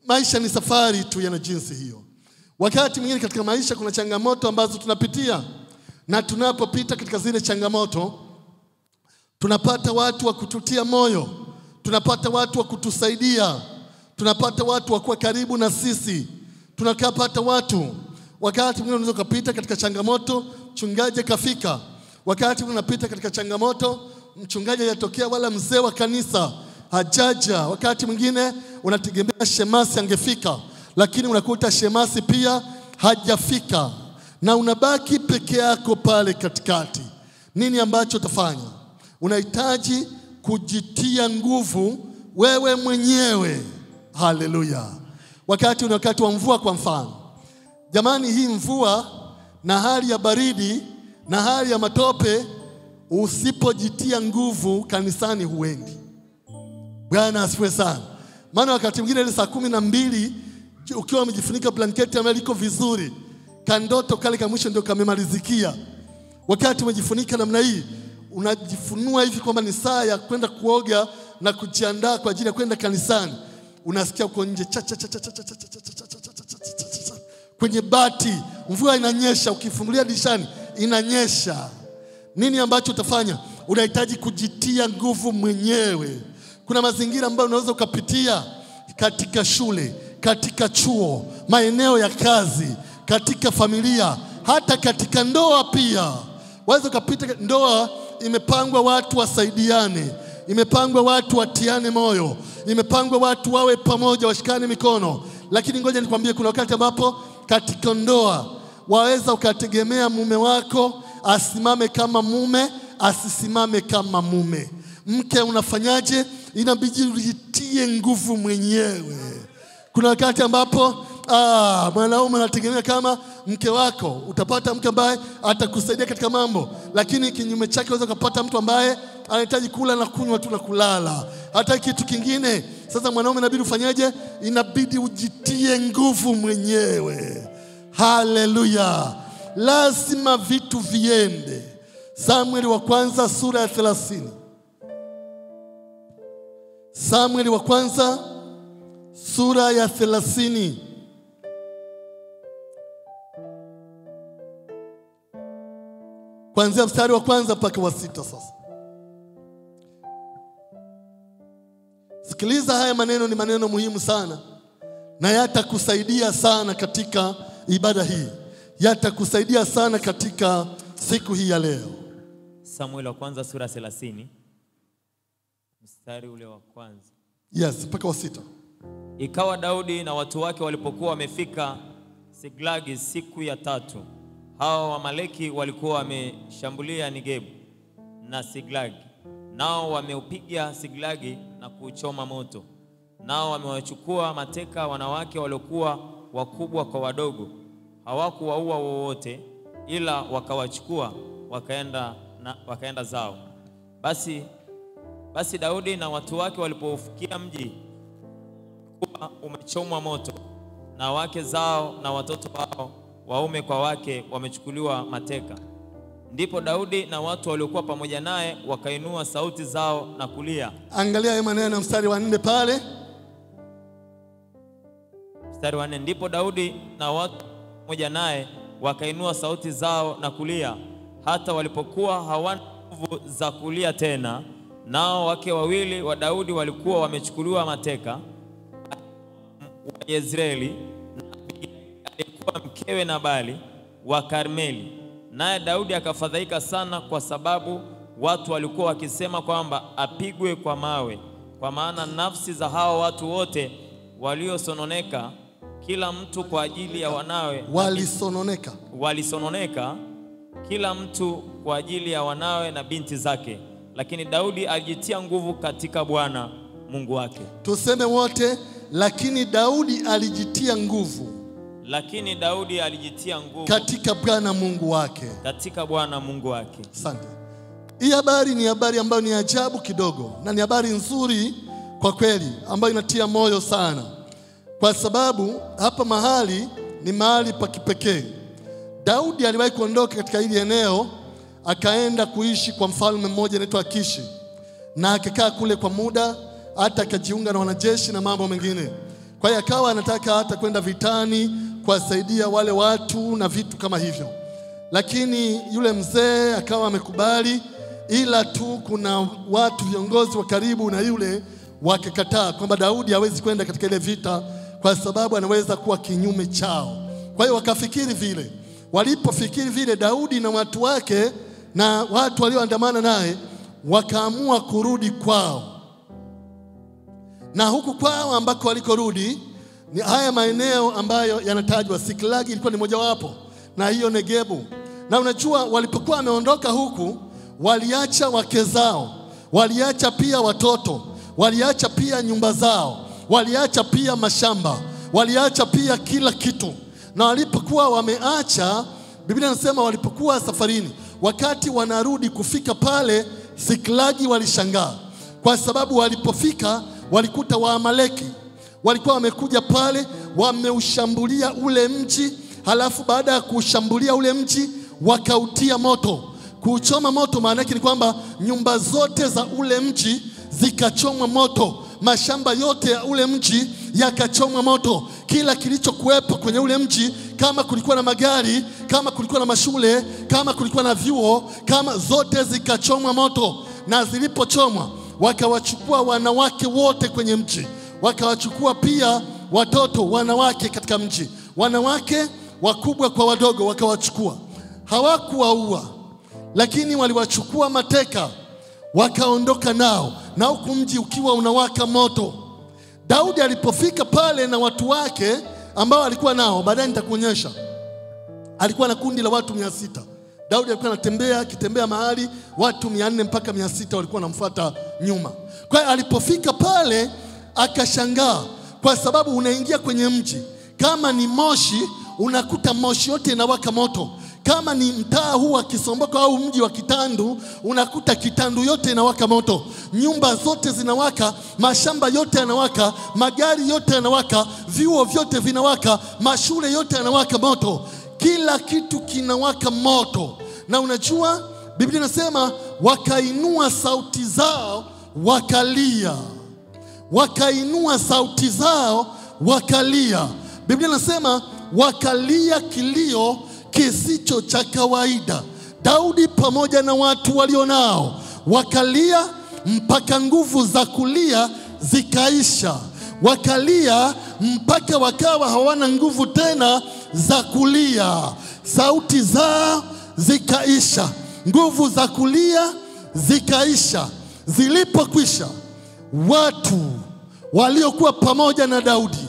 maisha ni safari tu yana jinsi hiyo. Wakati mwingine katika maisha kuna changamoto ambazo tunapitia, na tunapopita katika zile changamoto tunapata watu wa kututia moyo, tunapata watu wa kutusaidia, tunapata watu wa kuwa karibu na sisi, tunapata watu. Wakati mwingine unaweza kupita katika changamoto, mchungaji kafika. Wakati mwingine unapita katika changamoto, mchungaji yatokea wala mzee wa kanisa hajaja. Wakati mwingine unategemea shemasi angefika, lakini unakuta shemasi pia hajafika, na unabaki peke yako pale katikati. Nini ambacho utafanya? Unahitaji kujitia nguvu wewe mwenyewe. Haleluya. Wakati wa mvua kwa mfano. Jamani, hii mvua na hali ya baridi na hali ya matope, usipojitia nguvu kanisani huendi. Bwana asifiwe sana. Maana wakati mwingine ile saa 12 ukiwa umejifunika blanketi ambayo liko vizuri, kandoto kale ka mwisho ndio kamemalizikia. Wakati umejifunika namna hii, unajifunua hivi kwamba ni saa ya kwenda kuoga na kujiandaa kwa ajili ya kwenda kanisani, unasikia uko nje kwenye bati, mvua inanyesha, ukifungulia dirishani inanyesha. Nini ambacho utafanya? Unahitaji kujitia nguvu mwenyewe. Kuna mazingira ambayo unaweza ukapitia katika shule, katika chuo, maeneo ya kazi, katika familia, hata katika ndoa pia. Waweza ukapita ndoa imepangwa watu wasaidiane, imepangwa watu watiane moyo, imepangwa watu wawe pamoja, washikane mikono. Lakini ngoja nikwambie, kuna wakati ambapo katika ndoa waweza ukategemea mume wako asimame kama mume, asisimame kama mume. Mke unafanyaje? Inabidi ujitie nguvu mwenyewe. Kuna wakati ambapo mwanaume anategemea kama mke wako, utapata mke ambaye atakusaidia katika mambo, lakini kinyume chake unaweza kupata mtu ambaye anahitaji kula na kunywa tu na kulala, hata kitu kingine. Sasa mwanaume inabidi ufanyaje? Inabidi ujitie nguvu mwenyewe. Haleluya. Lazima vitu viende. Samueli wa kwanza sura ya 30. Samueli wa kwanza sura ya 30. Kuanzia mstari wa kwanza mpaka wa 6 sasa. Sikiliza haya maneno, ni maneno muhimu sana, na yatakusaidia sana katika ibada hii. Yatakusaidia sana katika siku hii ya leo. Samueli wa kwanza sura 30. Mstari ule wa kwanza. Yes, mpaka wa 6. Ikawa Daudi na watu wake walipokuwa wamefika Siklagi siku ya 3, hao Wamaleki walikuwa wameshambulia Negebu na Siklagi. Nao wameupiga Siklagi na kuuchoma moto. Nao wamewachukua mateka wanawake waliokuwa wakubwa kwa wadogo. Hawakuwaua wowote, ila wakawachukua wakaenda zao. Basi Daudi na watu wake walipofikia mji kuwa umechomwa moto, na wake zao na watoto wao waume kwa wake wamechukuliwa mateka, ndipo Daudi na watu waliokuwa pamoja naye wakainua sauti zao na kulia. Angalia haya maneno mstari wa 4 pale. Mstari wa 4, ndipo Daudi na watu pamoja naye wakainua sauti zao na kulia, hata walipokuwa hawana nguvu za kulia tena. Nao wake wawili wa Daudi walikuwa wamechukuliwa mateka, wa Yezreeli na alikuwa mkewe Nabali wa Karmeli. Naye Daudi akafadhaika sana, kwa sababu watu walikuwa wakisema kwamba apigwe kwa mawe, kwa maana nafsi za hao watu wote waliosononeka, kila mtu kwa ajili ya wanawe, walisononeka kila mtu kwa ajili ya wanawe na binti zake. Lakini Daudi alijitia nguvu katika Bwana Mungu wake. Tuseme wote, lakini Daudi alijitia nguvu. Lakini Daudi alijitia nguvu katika Bwana Mungu wake. Katika Bwana Mungu wake. Asante. Hii habari ni habari ambayo ni ajabu kidogo, na ni habari nzuri kwa kweli, ambayo inatia moyo sana, kwa sababu hapa mahali ni mahali pa kipekee. Daudi aliwahi kuondoka katika hili eneo, akaenda kuishi kwa mfalme mmoja anaitwa Akishi, na akakaa kule kwa muda, hata akajiunga na wanajeshi na mambo mengine. Kwa hiyo akawa anataka hata kwenda vitani kuwasaidia wale watu na vitu kama hivyo. Lakini yule mzee akawa amekubali, ila tu kuna watu viongozi wa karibu na yule wakakataa kwamba Daudi hawezi kwenda katika ile vita kwa sababu anaweza kuwa kinyume chao. Kwa hiyo wakafikiri vile. Walipofikiri vile, Daudi na watu wake na watu walioandamana naye wakaamua kurudi kwao. Na huku kwao ambako walikorudi ni haya maeneo ambayo yanatajwa. Siklagi ilikuwa ni mojawapo, na hiyo Negebu. Na unajua walipokuwa wameondoka huku, waliacha wake zao, waliacha pia watoto, waliacha pia nyumba zao, waliacha pia mashamba, waliacha pia kila kitu. Na walipokuwa wameacha, Biblia inasema walipokuwa safarini, wakati wanarudi kufika pale Siklagi, walishangaa kwa sababu walipofika walikuta Waamaleki walikuwa wamekuja pale, wameushambulia ule mji. Halafu baada ya kushambulia ule mji wakautia moto. Kuchoma moto maana yake ni kwamba nyumba zote za ule mji zikachomwa moto, mashamba yote ya ule mji yakachomwa moto, kila kilichokuwepo kwenye ule mji, kama kulikuwa na magari, kama kulikuwa na mashule, kama kulikuwa na vyuo, kama zote zikachomwa moto. Na zilipochomwa wakawachukua wanawake wote kwenye mji, wakawachukua pia watoto wanawake katika mji, wanawake wakubwa kwa wadogo wakawachukua. Hawakuwaua, lakini waliwachukua mateka, wakaondoka nao, na huku mji ukiwa unawaka moto. Daudi alipofika pale na watu wake ambao alikuwa nao, baadaye nitakuonyesha, alikuwa na kundi la watu 600. Daudi alikuwa anatembea, akitembea mahali watu 400 mpaka 600 walikuwa wanamfuata nyuma. Kwa hiyo alipofika pale akashangaa, kwa sababu unaingia kwenye mji, kama ni moshi unakuta moshi yote inawaka moto. Kama ni mtaa huu wa Kisomboko au mji wa Kitandu, unakuta Kitandu yote inawaka moto. Nyumba zote zinawaka, mashamba yote yanawaka, magari yote yanawaka, vyuo vyote vinawaka, mashule yote yanawaka moto. Kila kitu kinawaka moto. Na unajua Biblia inasema wakainua sauti zao wakalia. Wakainua sauti zao wakalia. Biblia inasema wakalia kilio kisicho cha kawaida. Daudi pamoja na watu walionao wakalia mpaka nguvu za kulia zikaisha. Wakalia mpaka wakawa hawana nguvu tena za kulia. Sauti zao zikaisha, nguvu za kulia zikaisha. Zilipokwisha, watu waliokuwa pamoja na Daudi,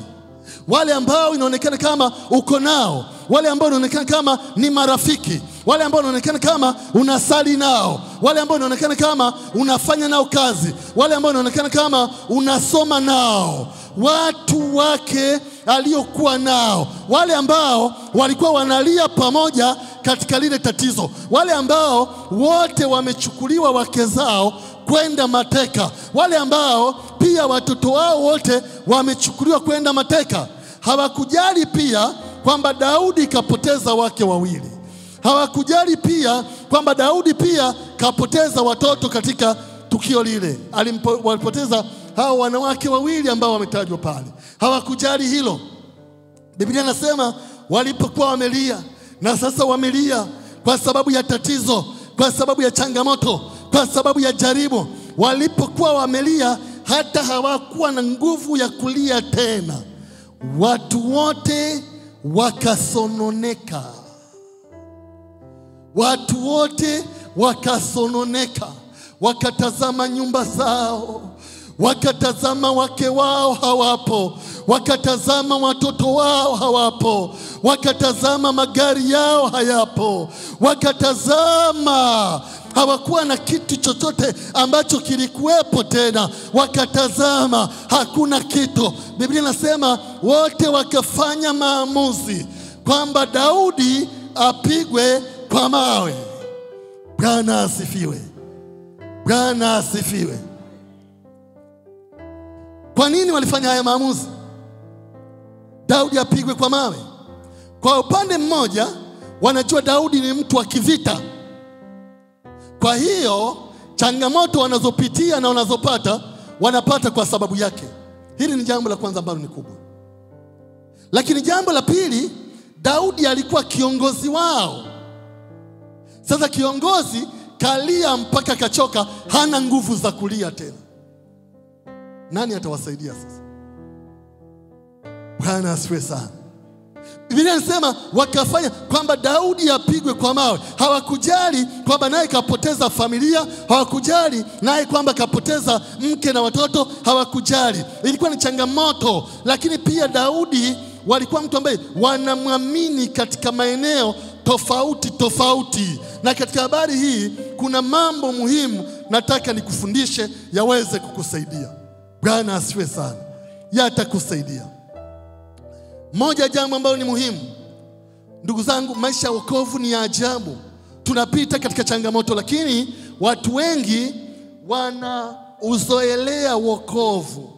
wale ambao inaonekana kama uko nao, wale ambao inaonekana kama ni marafiki, wale ambao inaonekana kama unasali nao, wale ambao inaonekana kama unafanya nao kazi, wale ambao inaonekana kama unasoma nao, watu wake aliokuwa nao, wale ambao walikuwa wanalia pamoja katika lile tatizo, wale ambao wote wamechukuliwa wake zao kwenda mateka, wale ambao pia watoto wao wote wamechukuliwa kwenda mateka. Hawakujali pia kwamba Daudi kapoteza wake wawili. Hawakujali pia kwamba Daudi pia kapoteza watoto katika tukio lile. Walipoteza hao wanawake wawili ambao wametajwa pale. Hawakujali hilo. Biblia inasema walipokuwa wamelia, na sasa wamelia kwa sababu ya tatizo, kwa sababu ya changamoto, kwa sababu ya jaribu. Walipokuwa wamelia, hata hawakuwa na nguvu ya kulia tena. Watu wote wakasononeka. Watu wote wakasononeka. Wakatazama nyumba zao, wakatazama wake wao hawapo, wakatazama watoto wao hawapo, wakatazama magari yao hayapo, wakatazama hawakuwa na kitu chochote ambacho kilikuwepo tena. Wakatazama hakuna kitu. Biblia inasema wote wakafanya maamuzi kwamba Daudi apigwe kwa mawe. Bwana asifiwe. Bwana asifiwe. Kwa nini walifanya haya maamuzi? Daudi apigwe kwa mawe. Kwa upande mmoja wanajua Daudi ni mtu wa kivita. Kwa hiyo changamoto wanazopitia na wanazopata wanapata kwa sababu yake. Hili ni jambo la kwanza ambalo ni kubwa. Lakini jambo la pili, Daudi alikuwa kiongozi wao. Sasa kiongozi kalia mpaka kachoka, hana nguvu za kulia tena. Nani atawasaidia sasa? Bwana asifiwe sana. Biblia inasema wakafanya kwamba Daudi apigwe kwa mawe. Hawakujali kwamba naye kapoteza familia, hawakujali naye kwamba kapoteza mke na watoto, hawakujali. Ilikuwa ni changamoto, lakini pia Daudi walikuwa mtu ambaye wanamwamini katika maeneo tofauti. Na katika habari hii kuna mambo muhimu nataka nikufundishe yaweze kukusaidia. Bwana asifiwe sana. Yatakusaidia. Moja jambo ambalo ni muhimu, ndugu zangu, maisha ya wokovu ni ya ajabu. Tunapita katika changamoto, lakini watu wengi wanauzoelea wokovu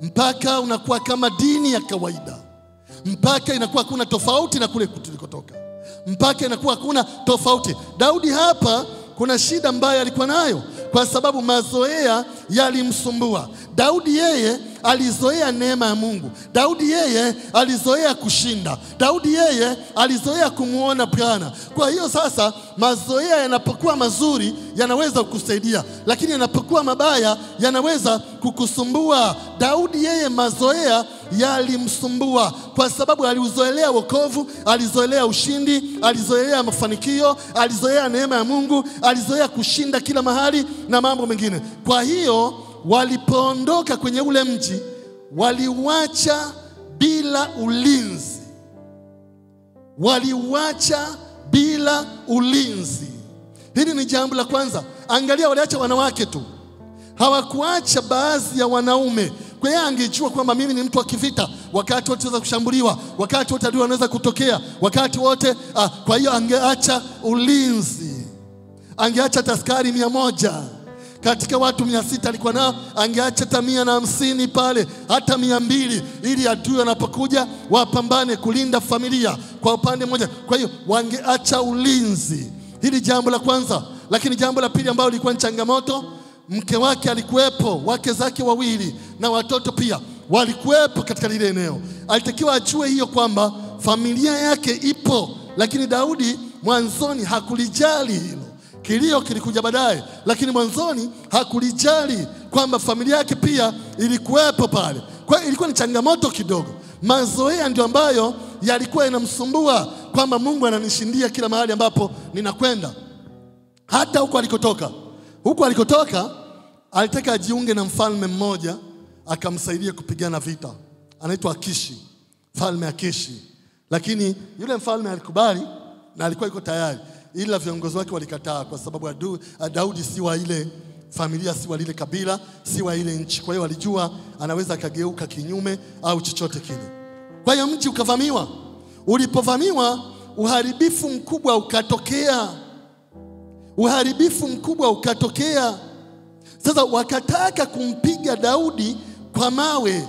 mpaka unakuwa kama dini ya kawaida, mpaka inakuwa kuna tofauti na kule tulikotoka, mpaka inakuwa kuna tofauti. Daudi hapa kuna shida ambayo alikuwa nayo, kwa sababu mazoea yalimsumbua. Daudi yeye alizoea neema ya Mungu. Daudi yeye alizoea kushinda. Daudi yeye alizoea kumuona Bwana. Kwa hiyo sasa mazoea yanapokuwa mazuri yanaweza kukusaidia, lakini yanapokuwa mabaya yanaweza kukusumbua. Daudi yeye mazoea yalimsumbua kwa sababu aliuzoelea wokovu, alizoelea ushindi, alizoelea mafanikio, alizoelea neema ya Mungu, alizoelea kushinda kila mahali na mambo mengine. Kwa hiyo walipoondoka kwenye ule mji, waliuacha bila ulinzi. Waliuacha bila ulinzi. Hili ni jambo la kwanza. Angalia, waliacha wanawake tu, hawakuacha baadhi ya wanaume. Kwa hiyo angejua kwamba mimi ni mtu wa kivita, wakati wote tunaweza kushambuliwa, wakati wote adui anaweza kutokea, wakati wote kwa hiyo angeacha ulinzi. Angeacha askari 100 katika watu 600 alikuwa nao, angeacha hata 150 pale, hata 200, ili adui anapokuja wapambane kulinda familia kwa upande mmoja. Kwa hiyo wangeacha ulinzi. Hili jambo la kwanza. Lakini jambo la pili ambalo lilikuwa ni changamoto, mke wake alikuwepo, wake zake 2 na watoto pia walikuwepo katika lile eneo. Alitakiwa ajue hiyo kwamba familia yake ipo, lakini Daudi mwanzoni hakulijali hilo. Kilio kilikuja baadaye, lakini mwanzoni hakulijali kwamba familia yake pia ilikuwepo pale. Kwa hiyo ilikuwa ni changamoto kidogo. Mazoea ndio ambayo yalikuwa yanamsumbua, kwamba Mungu ananishindia kila mahali ambapo ninakwenda. Hata huko alikotoka alitaka ajiunge na mfalme mmoja akamsaidia kupigana vita. Anaitwa Akishi, mfalme Akishi. Lakini yule mfalme alikubali na alikuwa yuko tayari, ila viongozi wake walikataa, kwa sababu Daudi si wa ile familia, si wa ile kabila, si wa ile nchi. Kwa hiyo walijua anaweza akageuka kinyume au chochote kile. Kwa hiyo mji ukavamiwa. Ulipovamiwa, uharibifu mkubwa ukatokea. Sasa wakataka kumpiga Daudi kwa mawe.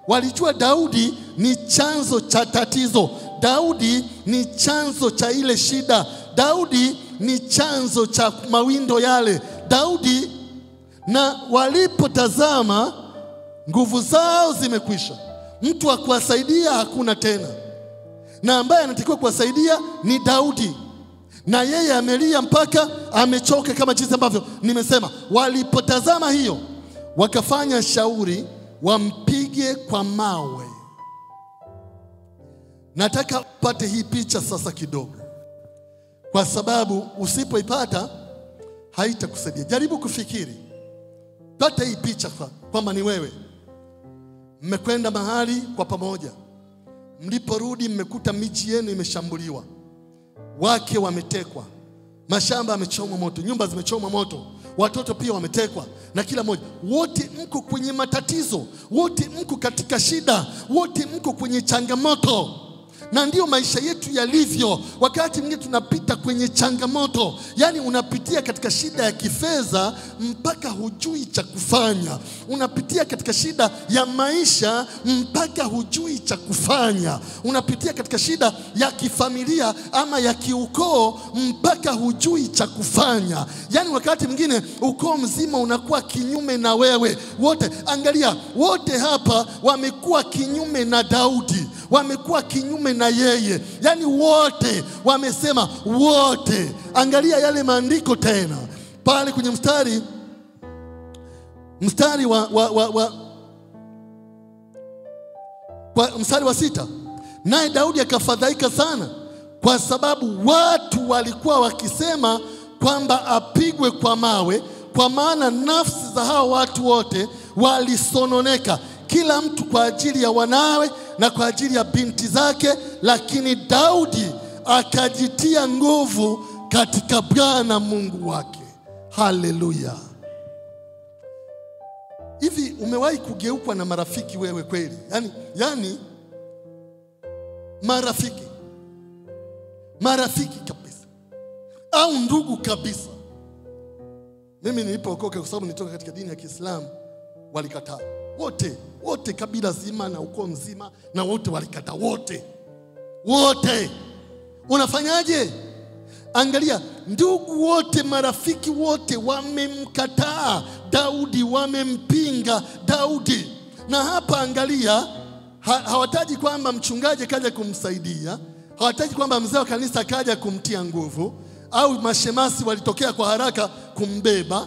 Walijua Daudi ni chanzo cha tatizo. Daudi ni chanzo cha ile shida. Daudi ni chanzo cha mawindo yale. Daudi, na walipotazama nguvu zao zimekwisha, mtu wa kuwasaidia hakuna tena, na ambaye anatakiwa kuwasaidia ni Daudi, na yeye amelia mpaka amechoka, kama jinsi ambavyo nimesema. Walipotazama hiyo, wakafanya shauri wampige kwa mawe. Nataka upate hii picha sasa kidogo, kwa sababu usipoipata haitakusaidia. Jaribu kufikiri, pata hii picha kwamba ni wewe. Mmekwenda mahali kwa pamoja, mliporudi mmekuta miji yenu imeshambuliwa, wake wametekwa, mashamba yamechomwa moto, nyumba zimechomwa moto, watoto pia wametekwa, na kila mmoja, wote mko kwenye matatizo, wote mko katika shida, wote mko kwenye changamoto. Na ndio maisha yetu yalivyo. Wakati mwingine tunapita kwenye changamoto, yani unapitia katika shida ya kifedha mpaka hujui cha kufanya. Unapitia katika shida ya maisha mpaka hujui cha kufanya. Unapitia katika shida ya kifamilia ama ya kiukoo mpaka hujui cha kufanya. Yani wakati mwingine ukoo mzima unakuwa kinyume na wewe. Wote, angalia, wote hapa wamekuwa kinyume na Daudi. wamekuwa kinyume na yeye. Yani wote wamesema wote. Angalia yale maandiko tena pale kwenye mstari wa 6. Naye Daudi akafadhaika sana, kwa sababu watu walikuwa wakisema kwamba apigwe kwa mawe, kwa maana nafsi za hao watu wote walisononeka, kila mtu kwa ajili ya wanawe na kwa ajili ya binti zake. Lakini Daudi akajitia nguvu katika Bwana Mungu wake. Haleluya. Hivi umewahi kugeukwa na marafiki wewe kweli? Yani marafiki kabisa, au ndugu kabisa. Mimi nilipookoka, kwa sababu nitoka katika dini ya Kiislamu, walikataa wote, kabila zima na ukoo mzima, na wote walikataa wote. Unafanyaje? Angalia, ndugu wote, marafiki wote wamemkataa Daudi, wamempinga Daudi. Na hapa angalia, hawataji kwamba mchungaji kaja kumsaidia, hawataji kwamba mzee wa kanisa kaja kumtia nguvu, au mashemasi walitokea kwa haraka kumbeba.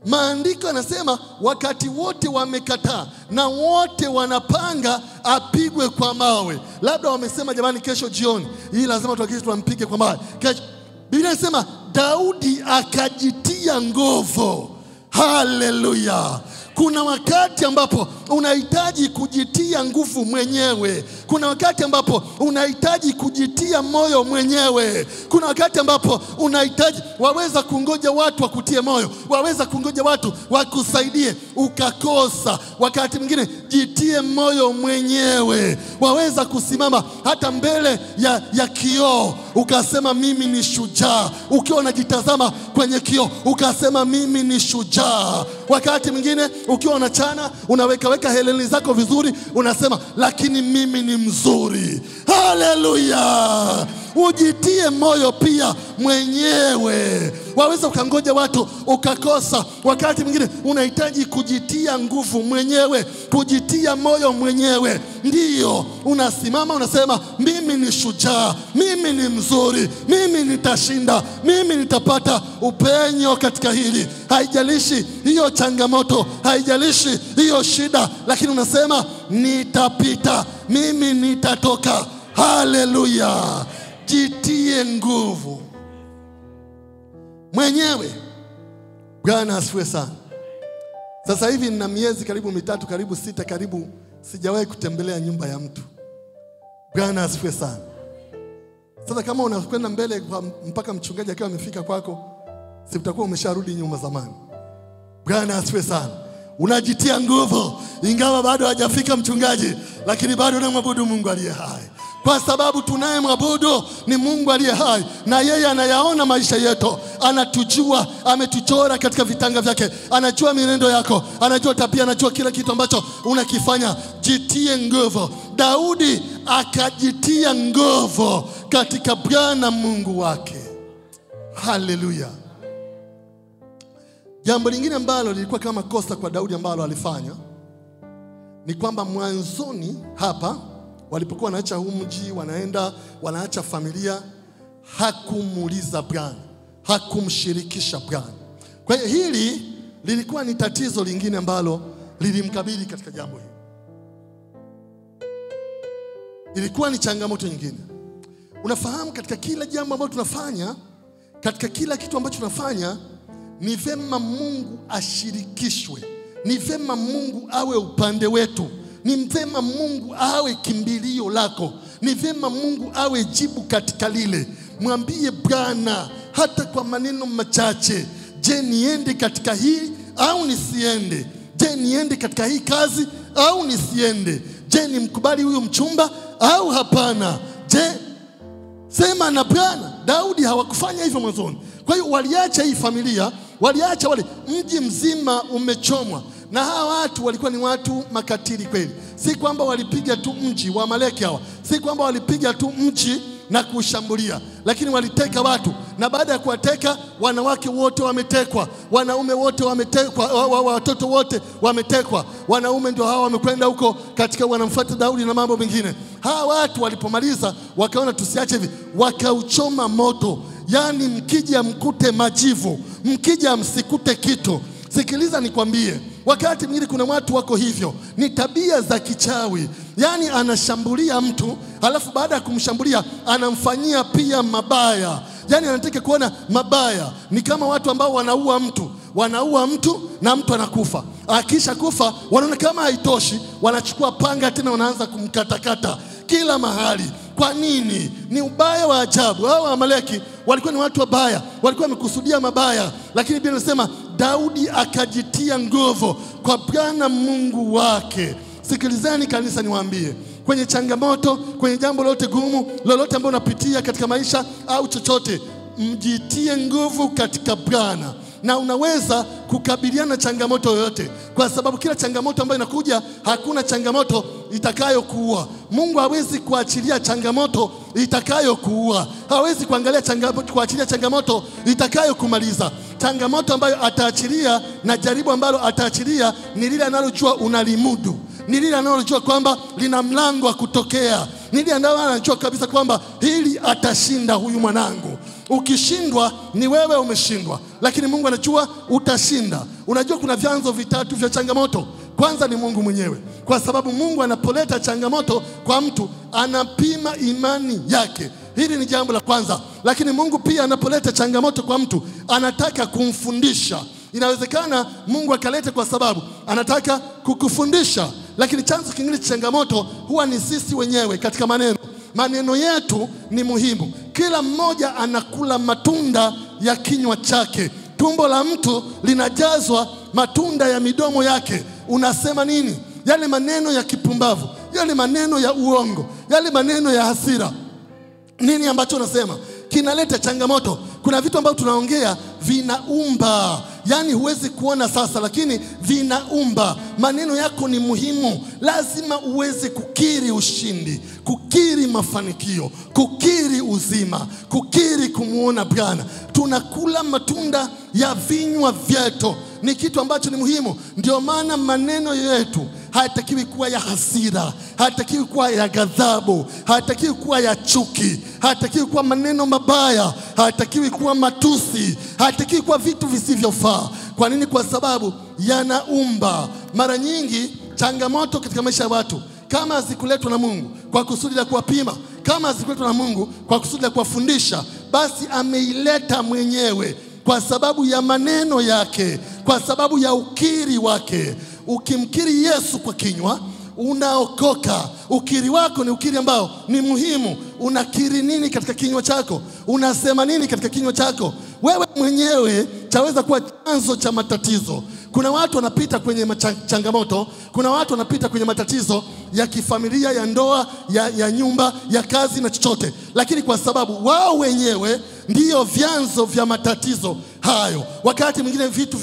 Maandiko yanasema wakati wote wamekataa na wote wanapanga apigwe kwa mawe. Labda wamesema jamani, kesho jioni hii lazima tuhakikishe tumpige kwa mawe kesho. Biblia inasema Daudi akajitia nguvu. Haleluya. Kuna wakati ambapo unahitaji kujitia nguvu mwenyewe. Kuna wakati ambapo unahitaji kujitia moyo mwenyewe. Kuna wakati ambapo unahitaji, waweza kungoja watu wakutie moyo, waweza kungoja watu wakusaidie ukakosa. Wakati mwingine jitie moyo mwenyewe. Waweza kusimama hata mbele ya kioo ukasema mimi ni shujaa. Ukiwa unajitazama kwenye kioo ukasema mimi ni shujaa. Wakati mwingine ukiwa unachana, unaweka heleni zako vizuri, unasema lakini mimi ni mzuri. Haleluya. Ujitie moyo pia mwenyewe. Waweza ukangoja watu ukakosa. Wakati mwingine unahitaji kujitia nguvu mwenyewe, kujitia moyo mwenyewe. Ndiyo, unasimama unasema mimi ni shujaa, mimi ni mzuri, mimi nitashinda, mimi nitapata upenyo katika hili. Haijalishi hiyo changamoto, haijalishi hiyo shida, lakini unasema nitapita, mimi nitatoka. Haleluya. Jitie nguvu mwenyewe. Bwana asifiwe sana. Sasa hivi nina miezi karibu 3, karibu 6, sijawahi kutembelea nyumba ya mtu. Bwana asifiwe sana. Sasa kama unakwenda mbele mpaka mchungaji akiwa amefika kwako, si utakuwa umesharudi nyuma zamani. Bwana asifiwe sana. Unajitia nguvu ingawa bado hajafika mchungaji, lakini bado unamwabudu Mungu aliye hai. Kwa sababu tunayemwabudu ni Mungu aliye hai, na yeye anayaona maisha yetu, anatujua, ametuchora katika vitanga vyake, anajua mienendo yako, anajua tabia, anajua kila kitu ambacho unakifanya. Jitie nguvu. Daudi akajitia nguvu katika Bwana Mungu wake. Haleluya. Jambo lingine ambalo lilikuwa kama kosa kwa Daudi ambalo alifanya ni kwamba mwanzoni hapa walipokuwa wanaacha huu mji, wanaacha familia, hakumuuliza Bwana, hakumshirikisha Bwana. Kwa hiyo hili lilikuwa ni tatizo lingine ambalo lilimkabili katika jambo hili. Ilikuwa ni changamoto nyingine. Unafahamu, katika kila jambo ambalo tunafanya, katika kila kitu ambacho tunafanya, ni vema Mungu ashirikishwe. Ni vema Mungu awe upande wetu. Ni vema Mungu awe kimbilio lako. Ni vema Mungu awe jibu katika lile. Mwambie Bwana hata kwa maneno machache. Je, niende katika hii au nisiende? Je, niende katika hii kazi au nisiende? Je, nimkubali huyo mchumba au hapana? Je, sema na Bwana. Daudi hawakufanya hivyo mwanzoni. Kwa hiyo waliacha hii familia, waliacha wale, mji mzima umechomwa. Na hawa watu walikuwa ni watu makatili kweli. Si kwamba walipiga tu mji wa Amaleki hawa. Si kwamba walipiga tu mji na kushambulia, lakini waliteka watu, na baada ya kuwateka wanawake wote wametekwa, wanaume wote wametekwa, watoto wote wametekwa. Wanaume ndio hao wamekwenda huko katika wanamfuata Daudi na mambo mengine. Hawa watu walipomaliza wakaona tusiache hivi, wakauchoma moto. Yani mkija mkute majivu, mkija msikute kitu. Sikiliza nikwambie, wakati mwingine kuna watu wako hivyo, ni tabia za kichawi. Yani anashambulia mtu, halafu baada ya kumshambulia anamfanyia pia mabaya. Yani anataka kuona mabaya. Ni kama watu ambao wanaua mtu na mtu anakufa. Akisha kufa wanaona kama haitoshi, wanachukua panga tena wanaanza kumkatakata kila mahali. Kwa nini? Ni ubaya wa ajabu. Hao Amaleki walikuwa ni watu wabaya, walikuwa wamekusudia mabaya, lakini Biblia inasema Daudi akajitia nguvu kwa Bwana Mungu wake. Sikilizeni kanisa, niwaambie, kwenye changamoto, kwenye jambo lolote gumu, lolote ambalo unapitia katika maisha au chochote, mjitie nguvu katika Bwana, na unaweza kukabiliana changamoto yoyote, kwa sababu kila changamoto ambayo inakuja, hakuna changamoto itakayokuua. Mungu hawezi kuachilia changamoto itakayokuua. Hawezi kuangalia kuachilia changamoto itakayokumaliza. Changamoto ambayo ataachilia na jaribu ambalo ataachilia ni lile analojua unalimudu, ni lile analojua kwamba lina mlango wa kutokea, ni lile analojua kabisa kwamba hili atashinda huyu mwanangu. Ukishindwa ni wewe umeshindwa, lakini Mungu anajua utashinda. Unajua kuna vyanzo vitatu vya changamoto. Kwanza ni Mungu mwenyewe, kwa sababu Mungu anapoleta changamoto kwa mtu anapima imani yake. Hili ni jambo la kwanza. Lakini Mungu pia anapoleta changamoto kwa mtu anataka kumfundisha. Inawezekana Mungu akaleta kwa sababu anataka kukufundisha, lakini chanzo kingine cha changamoto huwa ni sisi wenyewe katika maneno. Maneno yetu ni muhimu. Kila mmoja anakula matunda ya kinywa chake. Tumbo la mtu linajazwa matunda ya midomo yake. Unasema nini? Yale maneno ya kipumbavu, yale maneno ya uongo, yale maneno ya hasira. Nini ambacho unasema kinaleta changamoto? Kuna vitu ambavyo tunaongea vinaumba. Yani huwezi kuona sasa, lakini vinaumba. Maneno yako ni muhimu. Lazima uweze kukiri ushindi, kukiri mafanikio, kukiri uzima, kukiri kumuona Bwana. Tunakula matunda ya vinywa vyetu, ni kitu ambacho ni muhimu. Ndio maana maneno yetu hayatakiwi kuwa ya hasira, hayatakiwi kuwa ya ghadhabu, hayatakiwi kuwa ya chuki, hayatakiwi kuwa maneno mabaya, hayatakiwi kuwa matusi, hayatakiwi kuwa vitu visivyofaa. Kwa nini? Kwa sababu yanaumba. Mara nyingi changamoto katika maisha ya watu, kama hazikuletwa na Mungu kwa kusudi la kuwapima, kama hazikuletwa na Mungu kwa kusudi la kuwafundisha, basi ameileta mwenyewe kwa sababu ya maneno yake, kwa sababu ya ukiri wake. Ukimkiri Yesu kwa kinywa unaokoka. Ukiri wako ni ukiri ambao ni muhimu. Unakiri nini katika kinywa chako? Unasema nini katika kinywa chako? Wewe mwenyewe chaweza kuwa chanzo cha matatizo. Kuna watu wanapita kwenye changamoto, kuna watu wanapita kwenye matatizo ya kifamilia, ya ndoa, ya nyumba, ya kazi na chochote, lakini kwa sababu wao wenyewe ndiyo vyanzo vya matatizo hayo. Wakati mwingine vitu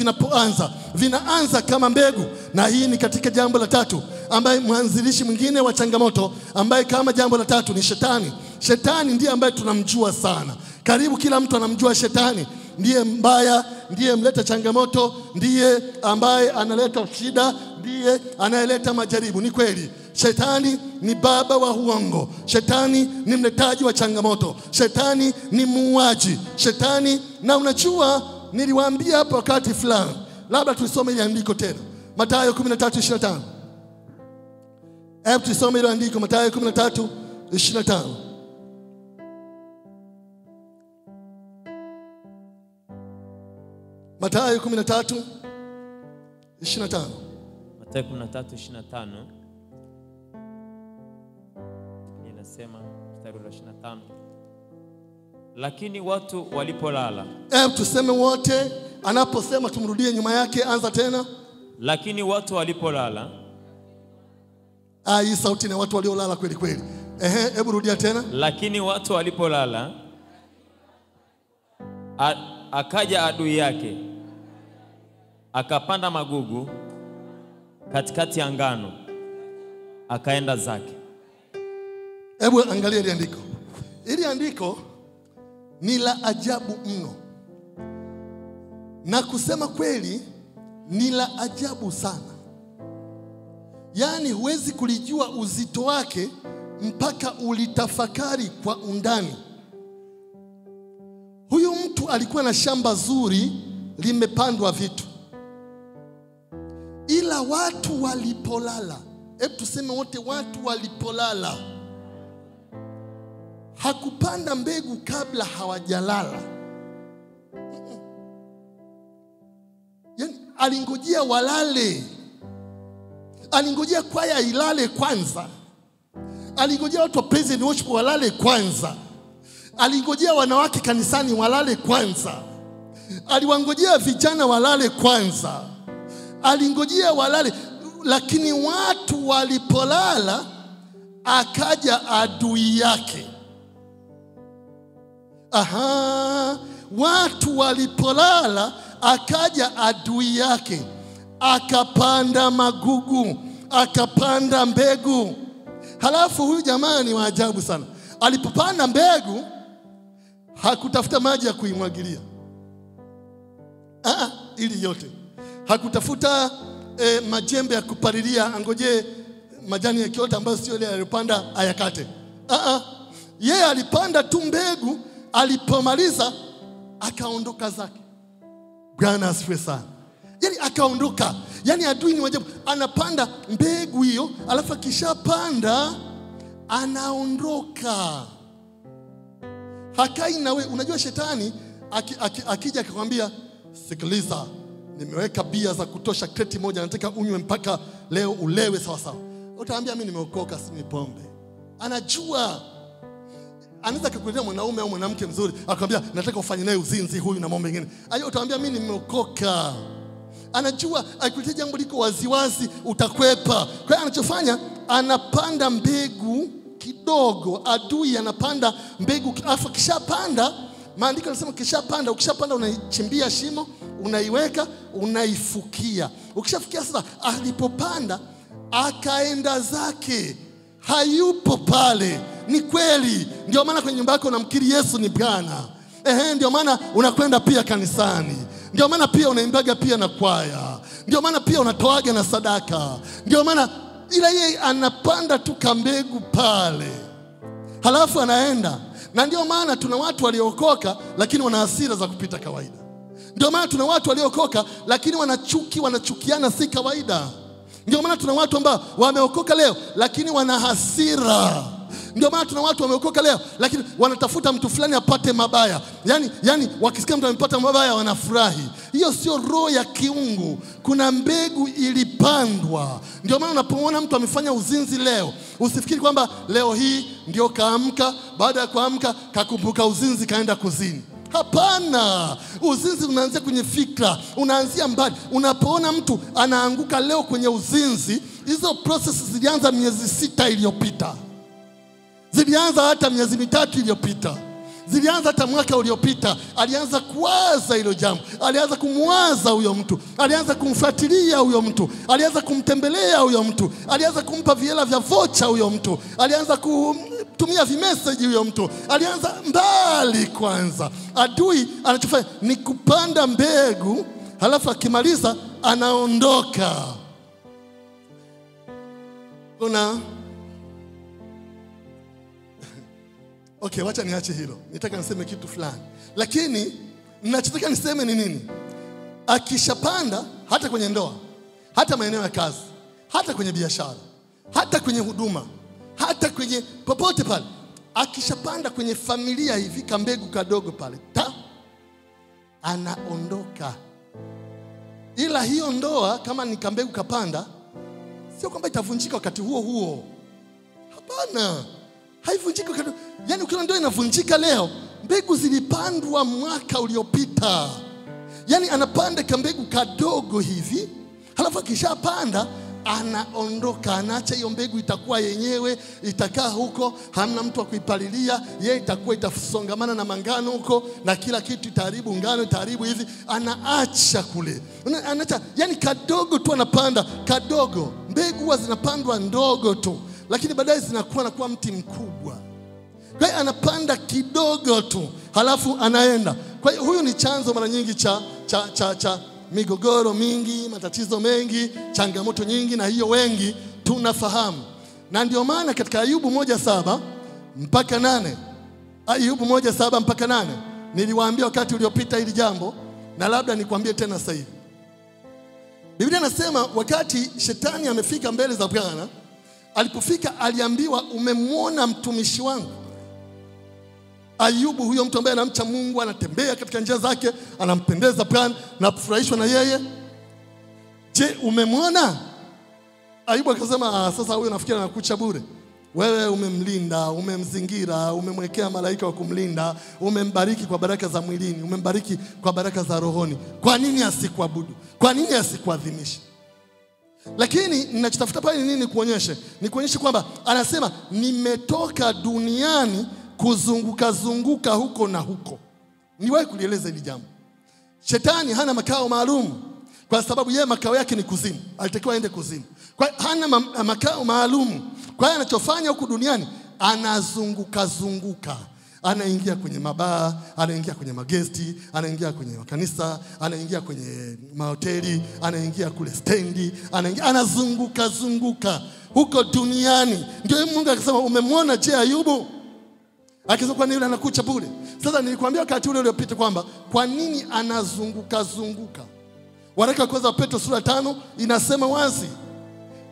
vinaanza kama mbegu. Na hii ni katika jambo la tatu, ambaye mwanzilishi mwingine wa changamoto, ambaye kama jambo la tatu ni Shetani. Shetani ndiye ambaye tunamjua sana. Karibu kila mtu anamjua Shetani. Ndiye mbaya, ndiye mleta changamoto, ndiye ambaye analeta shida, ndiye anayeleta majaribu. Ni kweli, Shetani ni baba wa uongo. Shetani ni mletaji wa changamoto. Shetani ni muuaji. Shetani, na unajua niliwaambia hapa wakati fulani, labda tuisome ile andiko tena, Mathayo 13:25. Hebu tusome ile andiko, Mathayo 13:25. Mathayo 13:25. Mathayo 13:25. Inasema mstari wa 25. Lakini watu walipolala. Tuseme wote, anaposema tumrudie nyuma yake, anza tena. Lakini watu walipolala. Hii sauti na watu waliolala kweli kweli. Hebu rudia tena. Lakini watu walipolala, akaja adui yake, akapanda magugu katikati ya ngano, akaenda zake. Hebu angalia ile andiko. Ili andiko ni la ajabu mno, na kusema kweli ni la ajabu sana. Yaani huwezi kulijua uzito wake mpaka ulitafakari kwa undani. Huyu mtu alikuwa na shamba zuri limepandwa vitu, ila watu walipolala, hebu tuseme wote, watu walipolala, hakupanda mbegu kabla hawajalala. Yaani alingojea walale, alingojea kwaya ilale kwanza, alingojea watu wa praise and worship walale kwanza, alingojea wanawake kanisani walale kwanza, aliwangojea vijana walale kwanza, alingojea walale. Lakini watu walipolala, akaja adui yake. Watu walipolala, akaja adui yake, akapanda magugu, akapanda mbegu. Halafu huyu jamaa ni waajabu sana. Alipopanda mbegu, hakutafuta maji ya kuimwagilia. Ili yote hakutafuta majembe ya kupalilia, angoje majani ya kiota ambayo sio ile aliyopanda ayakate. Yeye alipanda tu mbegu, alipomaliza akaondoka zake. Bwana asifiwe sana. Yaani akaondoka. Yaani adui ni wajabu, anapanda mbegu hiyo, alafu akishapanda anaondoka. Hakai nawe. Unajua shetani akija akakwambia, sikiliza, nimeweka bia za kutosha kreti moja, nataka unywe mpaka leo ulewe sawa sawa. Utaambia mimi nimeokoka, si pombe. Anajua. Anaweza kukuletea mwanaume au mwanamke mzuri, akwambia nataka ufanye naye uzinzi huyu na mambo mengine. Utaambia mimi nimeokoka. Anajua akikuletea jambo liko waziwazi utakwepa. Kwa hiyo anachofanya, anapanda mbegu kidogo. Adui anapanda mbegu, alafu kishapanda, maandiko yanasema kishapanda, ukishapanda unaichimbia shimo, unaiweka, unaifukia. Ukishafukia sasa, alipopanda akaenda zake, hayupo pale. Ni kweli. Ndio maana kwenye nyumba yako unamkiri Yesu ni Bwana. Ndio maana unakwenda pia kanisani. Ndio maana pia unaimbaga pia na kwaya. Ndio maana pia unatoaga na sadaka. Ndio maana, ila yeye anapanda tu kambegu pale, halafu anaenda. Na ndio maana tuna watu waliokoka lakini wana hasira za kupita kawaida. Ndio maana tuna watu waliokoka lakini wanachukiana si kawaida. Ndio maana tuna watu ambao wameokoka leo lakini wana hasira. Ndio maana tuna watu wameokoka leo lakini wanatafuta mtu fulani apate mabaya. Yaani wakisikia mtu amepata mabaya wanafurahi. Hiyo sio roho ya kiungu. Kuna mbegu ilipandwa. Ndio maana unapoona mtu amefanya uzinzi leo, usifikiri kwamba leo hii ndio kaamka, baada ya kuamka kakumbuka uzinzi kaenda kuzini. Hapana. Uzinzi unaanzia kwenye fikra, unaanzia mbali. Unapoona mtu anaanguka leo kwenye uzinzi, hizo process zilianza miezi 6 iliyopita. Zilianza hata miezi 3 iliyopita. Zilianza hata mwaka uliopita. Alianza kuwaza hilo jambo. Alianza kumwaza huyo mtu. Alianza kumfuatilia huyo mtu. Alianza kumtembelea huyo mtu. Alianza kumpa viela vya vocha huyo mtu. Alianza kutumia vimessage huyo mtu. Alianza mbali kwanza. Adui anachofanya ni kupanda mbegu, halafu akimaliza anaondoka. Okay, wacha niache hilo. Nitaka niseme kitu fulani. Lakini ninachotaka niseme ni nini? Akishapanda, hata kwenye ndoa, hata maeneo ya kazi, hata kwenye biashara, hata kwenye huduma, hata kwenye popote pale, akishapanda kwenye familia hivi kambegu kadogo pale, anaondoka. Ila hiyo ndoa kama ni kambegu kapanda, sio kwamba itavunjika wakati huo huo. Hapana. Haivunjiki wakati. Yaani ukiona ndoa inavunjika leo, mbegu zilipandwa mwaka uliopita. Yaani anapanda kambegu kadogo hivi, halafu akishapanda anaondoka, anaacha hiyo mbegu itakuwa yenyewe, itakaa huko, hamna mtu wa kuipalilia, yeye itakuwa itasongamana na mangano huko na kila kitu, itaharibu ngano, itaharibu hivi, anaacha kule. Anaacha, yani kadogo tu anapanda, kadogo. Mbegu huwa zinapandwa ndogo tu, lakini baadaye zinakuwa mti mkubwa. Kwa hiyo anapanda kidogo tu, halafu anaenda. Kwa hiyo huyu ni chanzo mara nyingi cha migogoro mingi, matatizo mengi, changamoto nyingi, na hiyo wengi tunafahamu. Na ndio maana katika Ayubu 1:7 mpaka 8, Ayubu 1:7 mpaka 8, niliwaambia wakati uliopita hili jambo, na labda nikwambie tena sasa hivi. Biblia inasema wakati shetani amefika mbele za Bwana, alipofika aliambiwa, umemwona mtumishi wangu Ayubu, huyo mtu ambaye anamcha Mungu, anatembea katika njia zake, anampendeza Bwana na kufurahishwa na yeye. Je, umemwona? Ayubu akasema, sasa huyo nafikiri anakucha bure. Wewe umemlinda, umemzingira, umemwekea malaika wa kumlinda, umembariki kwa baraka za mwilini, umembariki kwa baraka za rohoni. Kwa nini asikuabudu? Kwa nini asikuadhimishe? Lakini ninachotafuta pale ni nini kuonyeshe? Ni kuonyeshe kwamba anasema nimetoka duniani kuzunguka zunguka huko na huko. Niwahi kulieleza hili jambo. Shetani hana makao maalum, kwa sababu yeye makao yake ni kuzimu. Alitakiwa aende kuzimu. Kwa hana makao maalum. Kwa hiyo anachofanya huku duniani, anazunguka zunguka. Anaingia kwenye mabaa, anaingia kwenye magesti, anaingia kwenye makanisa, anaingia kwenye mahoteli, anaingia kule stendi, anazunguka zunguka huko duniani. Ndio Mungu akasema, umemwona je Ayubu? Akisema kwa nini yule anakucha bure? Sasa nilikwambia wakati ule uliopita kwamba kwa nini anazunguka zunguka. Waraka wa kwanza wa Petro sura 5 inasema wazi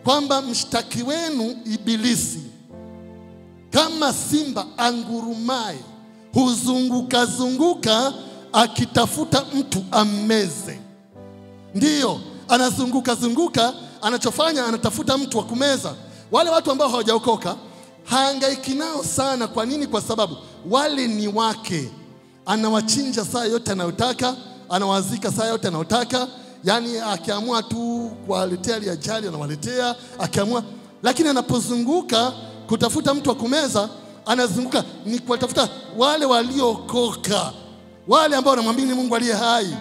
kwamba mshtaki wenu Ibilisi kama simba angurumaye huzunguka zunguka akitafuta mtu ammeze. Ndiyo, anazunguka zunguka, anachofanya anatafuta mtu wa kumeza. Wale watu ambao hawajaokoka haangaiki nao sana. Kwa nini? Kwa sababu wale ni wake. Anawachinja saa yote anayotaka, anawazika saa yote anayotaka. Yani akiamua tu kuwaletea ajali anawaletea, akiamua. Lakini anapozunguka kutafuta mtu wa kumeza, anazunguka ni kutafuta wale waliokoka, wale ambao wanamwamini Mungu aliye hai.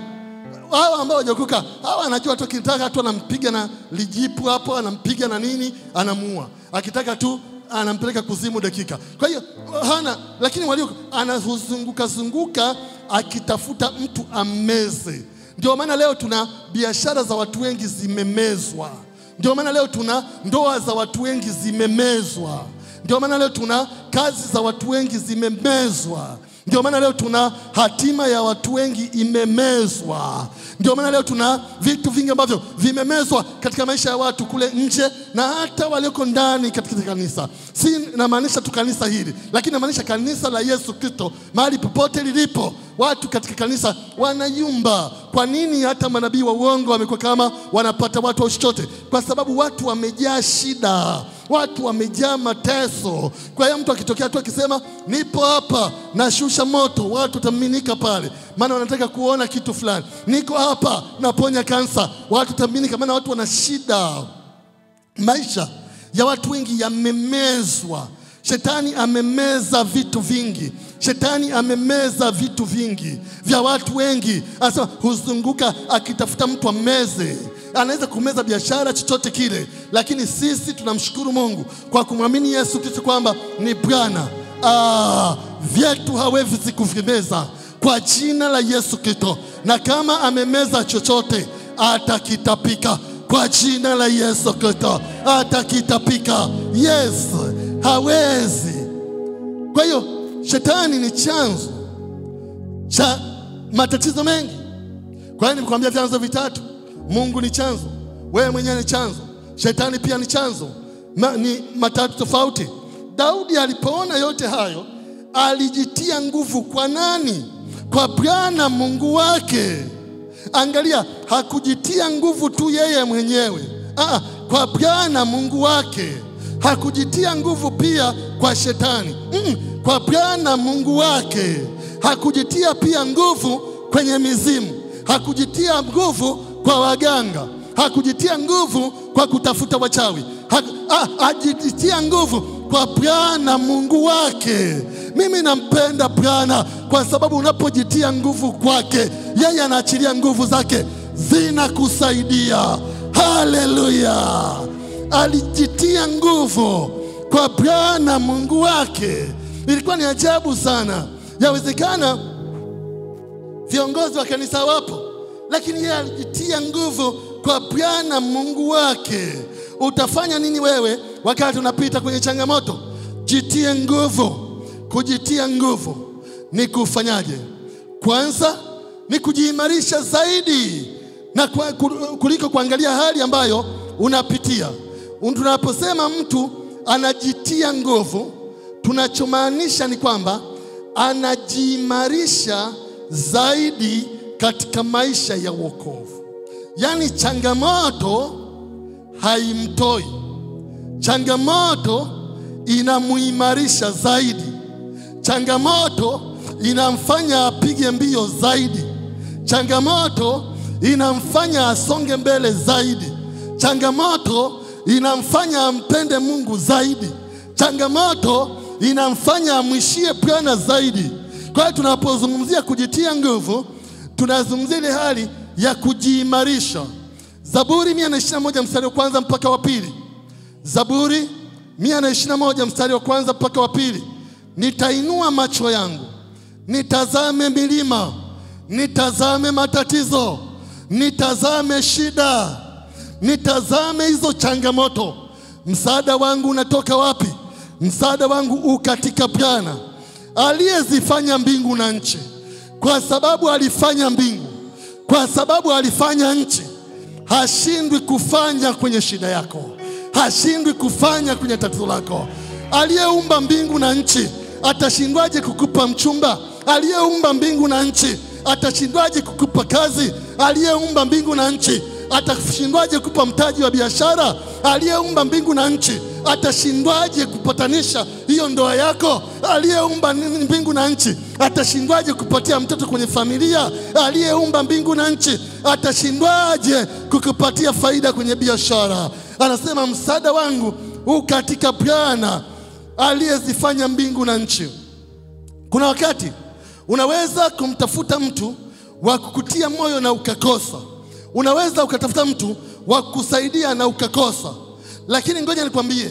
Hao ambao hawajaokoka, hao anajua tu kitaka tu anampiga na lijipu hapo, anampiga na nini, anamuua. Akitaka tu anampeleka kuzimu dakika. Kwa hiyo hana, lakini walio anazunguka zunguka akitafuta mtu ameze. Ndio maana leo tuna biashara za watu wengi zimemezwa. Ndio maana leo tuna ndoa za watu wengi zimemezwa. Ndio maana leo tuna kazi za watu wengi zimemezwa. Ndio maana leo tuna hatima ya watu wengi imemezwa. Ndio maana leo tuna vitu vingi ambavyo vimemezwa katika maisha ya watu kule nje na hata walioko ndani katika kanisa. Si namaanisha tu kanisa hili, lakini namaanisha kanisa la Yesu Kristo. Mahali popote lilipo, watu katika kanisa wanayumba. Kwa nini? Hata manabii wa uongo wamekuwa kama wanapata watu wa chochote, kwa sababu watu wamejaa shida, watu wamejaa mateso. Kwa hiyo mtu akitokea tu akisema nipo hapa nashusha moto, watu wataminika pale, maana wanataka kuona kitu fulani. Niko hapa naponya kansa, watu wataminika, maana watu wana shida. Maisha ya watu wengi yamemezwa. Shetani amemeza vitu vingi. Shetani amemeza vitu vingi vya watu wengi. Anasema huzunguka akitafuta mtu ameze. Anaweza kumeza biashara chochote kile, lakini sisi tunamshukuru Mungu kwa kumwamini Yesu Kristo kwamba ni Bwana. Vyetu hawezi kuvimeza kwa jina la Yesu Kristo. Na kama amemeza chochote atakitapika kwa jina la Yesu Kristo. Atakitapika. Yes, hawezi. Kwa hiyo shetani ni chanzo cha matatizo mengi. Kwa hiyo nimekwambia vyanzo vitatu. Mungu ni chanzo, wewe mwenyewe ni chanzo, shetani pia ni chanzo. Ni matatu tofauti. Daudi alipoona yote hayo, alijitia nguvu kwa nani? Kwa Bwana Mungu wake. Angalia, hakujitia nguvu tu yeye mwenyewe. Kwa Bwana Mungu wake. Hakujitia nguvu pia kwa shetani. Kwa Bwana Mungu wake. Hakujitia pia nguvu kwenye mizimu. Hakujitia nguvu kwa waganga. Hakujitia nguvu kwa kutafuta wachawi. Hajitia nguvu kwa Bwana Mungu wake. Mimi nampenda Bwana kwa sababu unapojitia nguvu kwake, yeye anaachilia nguvu zake zinakusaidia. Haleluya! Alijitia nguvu kwa Bwana Mungu wake. Ilikuwa ni ajabu sana. Yawezekana viongozi wa kanisa wapo, lakini yeye alijitia nguvu kwa Bwana Mungu wake. Utafanya nini wewe wakati unapita kwenye changamoto? Jitie nguvu. Kujitia nguvu ni kufanyaje? Kwanza ni kujiimarisha zaidi na kuliko kuangalia hali ambayo unapitia. Tunaposema mtu anajitia nguvu, tunachomaanisha ni kwamba anajiimarisha zaidi katika maisha ya wokovu. Yaani changamoto haimtoi. Changamoto inamuimarisha zaidi. Changamoto inamfanya apige mbio zaidi. Changamoto inamfanya asonge mbele zaidi. Changamoto inamfanya ampende Mungu zaidi. Changamoto inamfanya amwishie Bwana zaidi. Kwa hiyo tunapozungumzia kujitia nguvu, tunazungumzia ile hali ya kujiimarisha. Zaburi 121 mstari wa kwanza mpaka wa pili. Zaburi 121 mstari wa kwanza mpaka wa pili. Nitainua macho yangu, nitazame milima, nitazame matatizo, nitazame shida, nitazame hizo changamoto. Msaada wangu unatoka wapi? Msaada wangu katika Bwana aliyezifanya mbingu na nchi. Kwa sababu alifanya mbingu, kwa sababu alifanya nchi, hashindwi kufanya kwenye shida yako, hashindwi kufanya kwenye tatizo lako. Aliyeumba mbingu na nchi atashindwaje kukupa mchumba? Aliyeumba mbingu na nchi atashindwaje kukupa kazi? Aliyeumba mbingu na nchi atashindwaje kukupa mtaji wa biashara? Aliyeumba mbingu na nchi atashindwaje kupatanisha hiyo ndoa yako? Aliyeumba mbingu na nchi atashindwaje kupatia mtoto kwenye familia? Aliyeumba mbingu na nchi atashindwaje kukupatia faida kwenye biashara? Anasema msaada wangu katika Bwana aliyezifanya mbingu na nchi. Kuna wakati unaweza kumtafuta mtu wa kukutia moyo na ukakosa. Unaweza ukatafuta mtu wa kukusaidia na ukakosa. Lakini ngoja nikwambie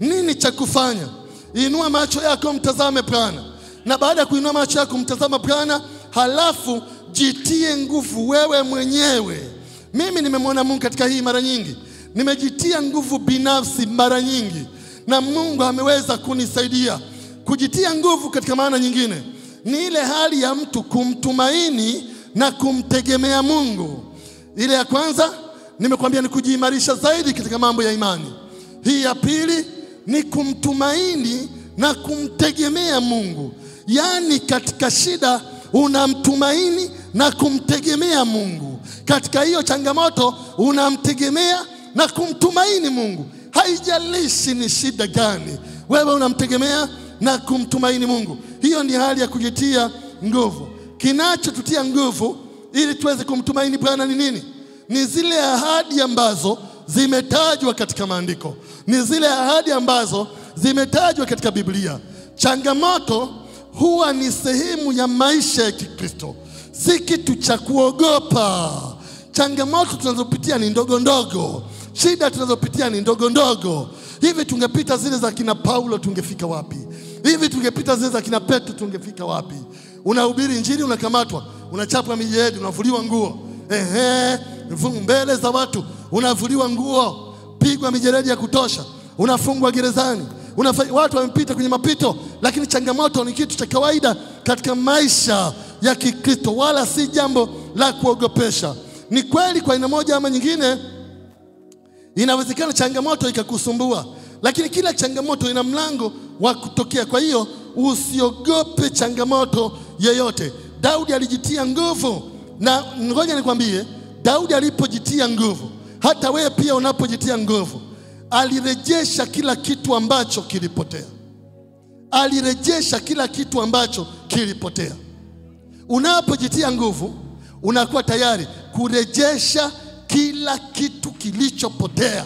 nini cha kufanya. Inua macho yako mtazame Bwana. Na baada ya kuinua macho yako mtazama Bwana, halafu jitie nguvu wewe mwenyewe. Mimi nimemwona Mungu katika hii mara nyingi. Nimejitia nguvu binafsi mara nyingi, na Mungu ameweza kunisaidia. Kujitia nguvu katika maana nyingine ni ile hali ya mtu kumtumaini na kumtegemea Mungu. Ile ya kwanza nimekwambia ni kujiimarisha zaidi katika mambo ya imani. Hii ya pili ni kumtumaini na kumtegemea Mungu. Yaani katika shida unamtumaini na kumtegemea Mungu. Katika hiyo changamoto unamtegemea na kumtumaini Mungu. Haijalishi ni shida gani, wewe unamtegemea na kumtumaini Mungu. Hiyo ni hali ya kujitia nguvu. Kinachotutia nguvu ili tuweze kumtumaini Bwana ni nini? Ni zile ahadi ambazo zimetajwa katika maandiko. Ni zile ahadi ambazo zimetajwa katika Biblia. Changamoto huwa ni sehemu ya maisha ya Kikristo, si kitu cha kuogopa. Changamoto tunazopitia ni ndogo ndogo. Shida tunazopitia ni ndogo ndogo. Hivi tungepita zile za kina Paulo tungefika wapi? Hivi tungepita zile za kina Petro tungefika wapi? Unahubiri injili, unakamatwa, unachapwa mijedi, unavuliwa nguo. Mbele za watu unavuliwa nguo, pigwa mijeledi ya kutosha, unafungwa gerezani. Watu wamepita kwenye mapito, lakini changamoto ni kitu cha kawaida katika maisha ya Kikristo, wala si jambo la kuogopesha. Ni kweli kwa aina moja ama nyingine inawezekana changamoto ikakusumbua, lakini kila changamoto ina mlango wa kutokea. Kwa hiyo usiogope changamoto yoyote. Daudi alijitia nguvu, na ngoja nikwambie, Daudi alipojitia nguvu, hata wewe pia unapojitia nguvu, alirejesha kila kitu ambacho kilipotea. Alirejesha kila kitu ambacho kilipotea. Unapojitia nguvu, unakuwa tayari kurejesha kila kitu kilichopotea.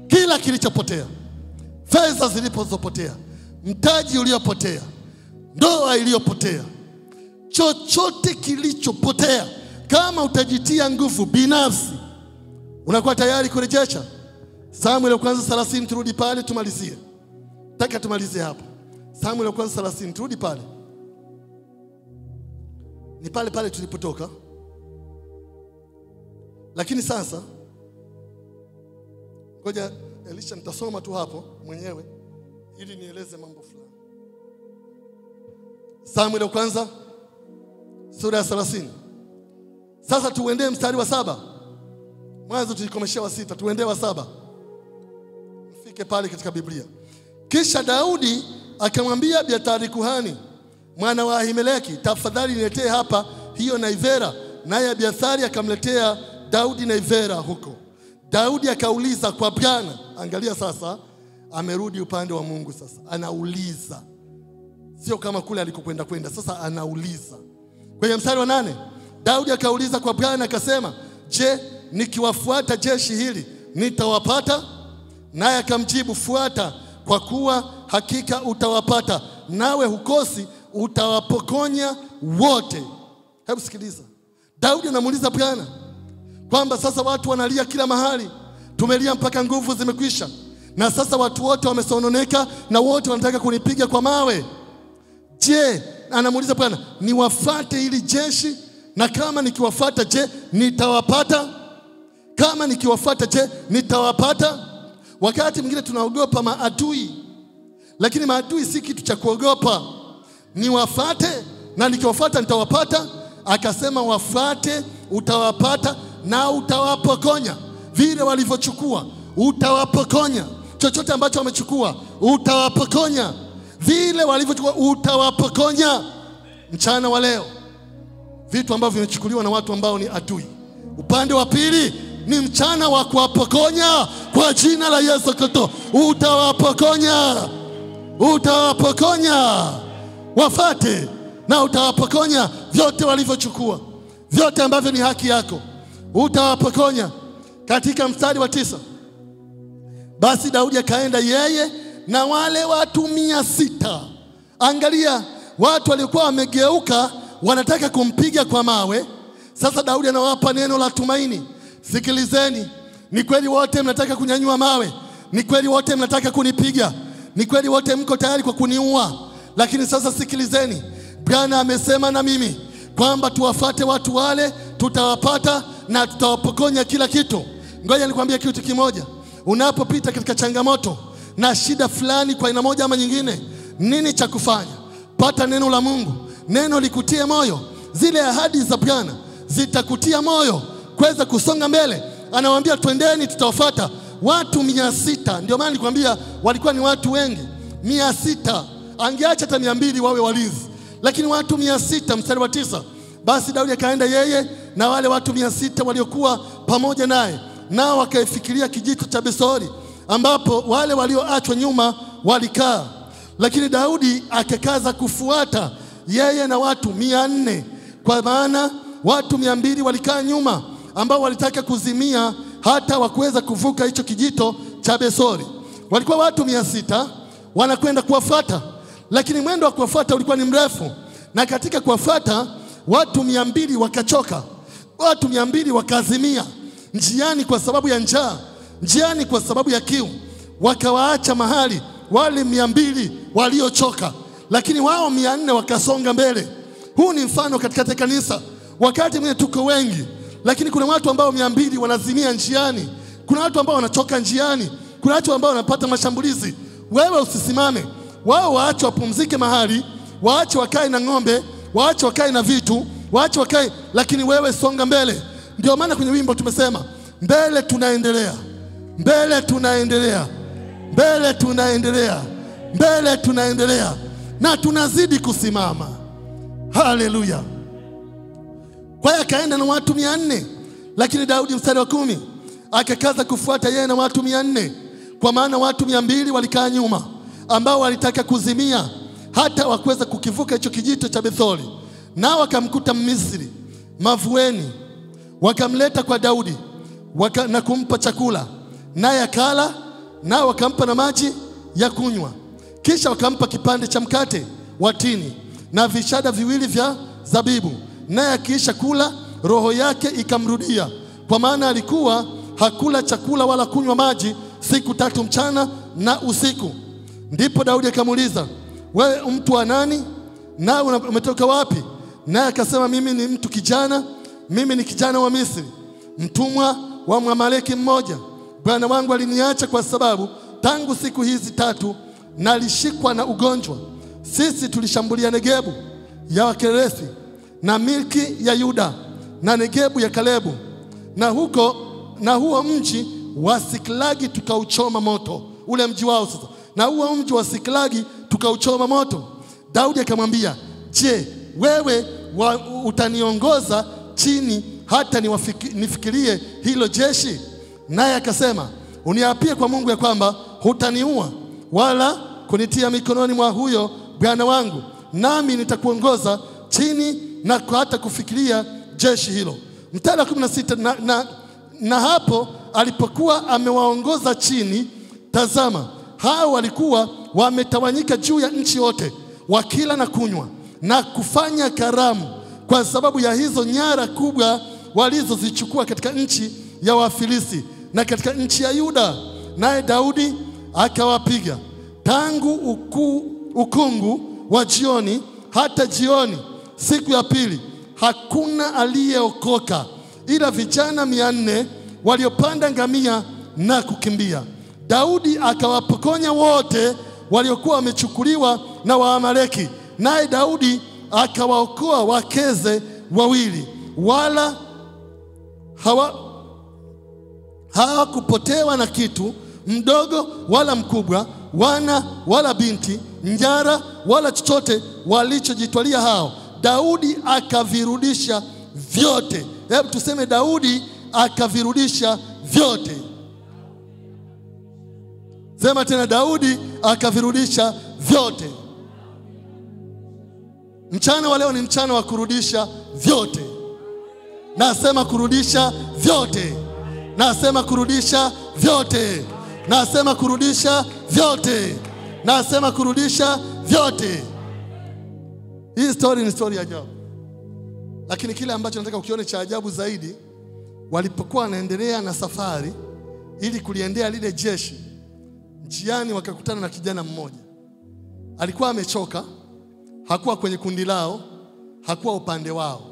Kila kilichopotea. Fedha zilizopotea, mtaji uliopotea, ndoa iliyopotea, chochote kilichopotea, kama utajitia nguvu binafsi, unakuwa tayari kurejesha. Samuel kwanza 30, turudi pale tumalizie. Nataka tumalizie hapo. Samueli wa kwanza 30, turudi pale. Ni pale pale tulipotoka. Lakini sasa ngoja Elisha nitasoma tu hapo mwenyewe ili nieleze mambo fulani. Samueli wa kwanza sura ya 30. Sasa tuendee mstari wa 7. Mwanzo tulikomeshia wa 6, tuendee wa 7. Mfike pale katika Biblia. Kisha Daudi akamwambia Abiathari kuhani, mwana wa Ahimeleki, tafadhali niletee hapa hiyo naivera. Naye Abiathari akamletea Daudi naivera huko. Daudi akauliza kwa Bwana. Angalia sasa, amerudi upande wa Mungu sasa. Anauliza. Sio kama kule alikokwenda. Sasa anauliza. Kwenye mstari wa 8, Daudi akauliza kwa Bwana akasema, je, nikiwafuata jeshi hili nitawapata? Naye akamjibu, fuata, kwa kuwa hakika utawapata, nawe hukosi, utawapokonya wote. Hebu sikiliza. Daudi anamuuliza Bwana kwamba sasa watu wanalia kila mahali. Tumelia mpaka nguvu zimekwisha. Na sasa watu wote wamesononeka na wote wanataka kunipiga kwa mawe. Je, anamuuliza Bwana, niwafuate hili jeshi? Na kama nikiwafuata, je, nitawapata? Kama nikiwafuata, je, nitawapata? Wakati mwingine tunaogopa maadui. Lakini maadui si kitu cha kuogopa. Niwafuate na nikiwafuata nitawapata. Akasema wafuate, utawapata na utawapokonya. Vile walivyochukua, utawapokonya. Chochote ambacho wamechukua, utawapokonya. Vile walivyochukua, utawapokonya. Mchana wa leo, vitu ambavyo vimechukuliwa na watu ambao ni adui, upande wa pili ni mchana wa kuwapokonya kwa jina la Yesu Kristo. Utawapokonya. Utawapokonya. Wafate na utawapokonya vyote walivyochukua, vyote ambavyo ni haki yako. Utawapokonya. Katika mstari wa 9, basi Daudi akaenda yeye na wale watu 600. Angalia, watu walikuwa wamegeuka wanataka kumpiga kwa mawe. Sasa Daudi anawapa neno la tumaini. Sikilizeni, ni kweli wote mnataka kunyanyua mawe, ni kweli wote mnataka kunipiga, ni kweli wote mko tayari kwa kuniua. Lakini sasa sikilizeni, Bwana amesema na mimi kwamba tuwafate watu wale, tutawapata na tutawapokonya kila kitu. Ngoja nikwambie kitu kimoja. Unapopita katika changamoto na shida fulani kwa aina moja ama nyingine, nini cha kufanya? Pata neno la Mungu. Neno likutie moyo. Zile ahadi za Bwana zitakutia moyo kuweza kusonga mbele. Anawaambia twendeni, tutawafuata watu 600. Ndio maana nikwambia walikuwa ni watu wengi. 600. Angeacha hata 200 wawe walinzi. Lakini watu 600. Mstari wa 9. Basi Daudi akaenda yeye na wale watu 600 waliokuwa pamoja naye. Nao wakaifikiria kijito cha Besori, ambapo wale walioachwa nyuma walikaa. Lakini Daudi akakaza kufuata yeye na watu 400, kwa maana watu 200 walikaa nyuma, ambao walitaka kuzimia hata wakuweza kuvuka hicho kijito cha Besori. Walikuwa watu 600 wanakwenda kuwafuata, lakini mwendo wa kuwafuata ulikuwa ni mrefu. Na katika kuwafuata watu 200 wakachoka, watu 200 wakazimia njiani kwa sababu ya njaa, njiani kwa sababu ya kiu. Wakawaacha mahali wale 200 waliochoka, lakini wao 400 wakasonga mbele. Huu ni mfano katika kanisa. Wakati mwingine tuko wengi, lakini kuna watu ambao 200 wanazimia njiani. Kuna watu ambao wanachoka njiani. Kuna watu ambao wanapata mashambulizi. Wewe usisimame. Wao waache wapumzike mahali, waache wakae na ng'ombe, waache wakae na vitu, waache wakae, lakini wewe songa mbele. Ndio maana kwenye wimbo tumesema mbele tunaendelea, mbele tunaendelea, mbele tunaendelea, mbele tunaendelea, na tunazidi kusimama. Haleluya. Kwa hiyo akaenda na watu 400. Lakini Daudi, mstari wa 10, akakaza kufuata yeye na watu 400, kwa maana watu 200 walikaa nyuma, ambao walitaka kuzimia hata wakuweza kukivuka hicho kijito cha Besori. Nao wakamkuta Misri mavueni, wakamleta kwa Daudi na kumpa chakula, naye akala. Nao wakampa na maji ya kunywa. Kisha wakampa kipande cha mkate wa tini na vishada 2 vya zabibu. Naye akiisha kula, roho yake ikamrudia, kwa maana alikuwa hakula chakula wala kunywa maji siku 3 mchana na usiku. Ndipo Daudi akamuuliza, wewe mtu wa nani? Na umetoka wapi? Naye akasema, mimi ni mtu kijana, mimi ni kijana wa Misri, mtumwa wa Mwamaleki mmoja. Bwana wangu aliniacha kwa sababu tangu siku hizi 3 nalishikwa na ugonjwa. Sisi tulishambulia Negebu ya Wakerethi na milki ya Yuda na Negebu ya Kalebu, na huo mji wa Siklagi tukauchoma moto. Ule mji wao sasa. Na huo mji wa Siklagi tukauchoma moto. Daudi akamwambia, je, wewe utaniongoza chini hata nifikirie hilo jeshi? Naye akasema, uniapie kwa Mungu ya kwamba hutaniua wala kunitia mikononi mwa huyo bwana wangu, nami nitakuongoza chini na hata kufikiria jeshi hilo. Mstari wa 16, na hapo alipokuwa amewaongoza chini, tazama, hao walikuwa wametawanyika juu ya nchi yote, wakila na kunywa na kufanya karamu kwa sababu ya hizo nyara kubwa walizozichukua katika nchi ya Wafilisti na katika nchi ya Yuda. Naye Daudi akawapiga tangu ukungu wa jioni hata jioni siku ya pili. Hakuna aliyeokoka ila vijana 400 waliopanda ngamia na kukimbia. Daudi akawapokonya wote waliokuwa wamechukuliwa na Waamaleki. Naye Daudi akawaokoa wakeze 2, wala hawakupotewa na kitu, mdogo wala mkubwa, wana wala binti, njara wala chochote walichojitwalia hao. Daudi akavirudisha vyote. Hebu tuseme, Daudi akavirudisha vyote. Sema tena, Daudi akavirudisha vyote. Mchana wa leo ni mchana wa kurudisha vyote. Nasema kurudisha vyote. Nasema kurudisha vyote. Nasema kurudisha vyote. Nasema kurudisha vyote. Hii story ni story ya ajabu. Lakini kile ambacho nataka ukione cha ajabu zaidi, walipokuwa wanaendelea na safari ili kuliendea lile jeshi, njiani wakakutana na kijana mmoja. Alikuwa amechoka, hakuwa kwenye kundi lao, hakuwa upande wao.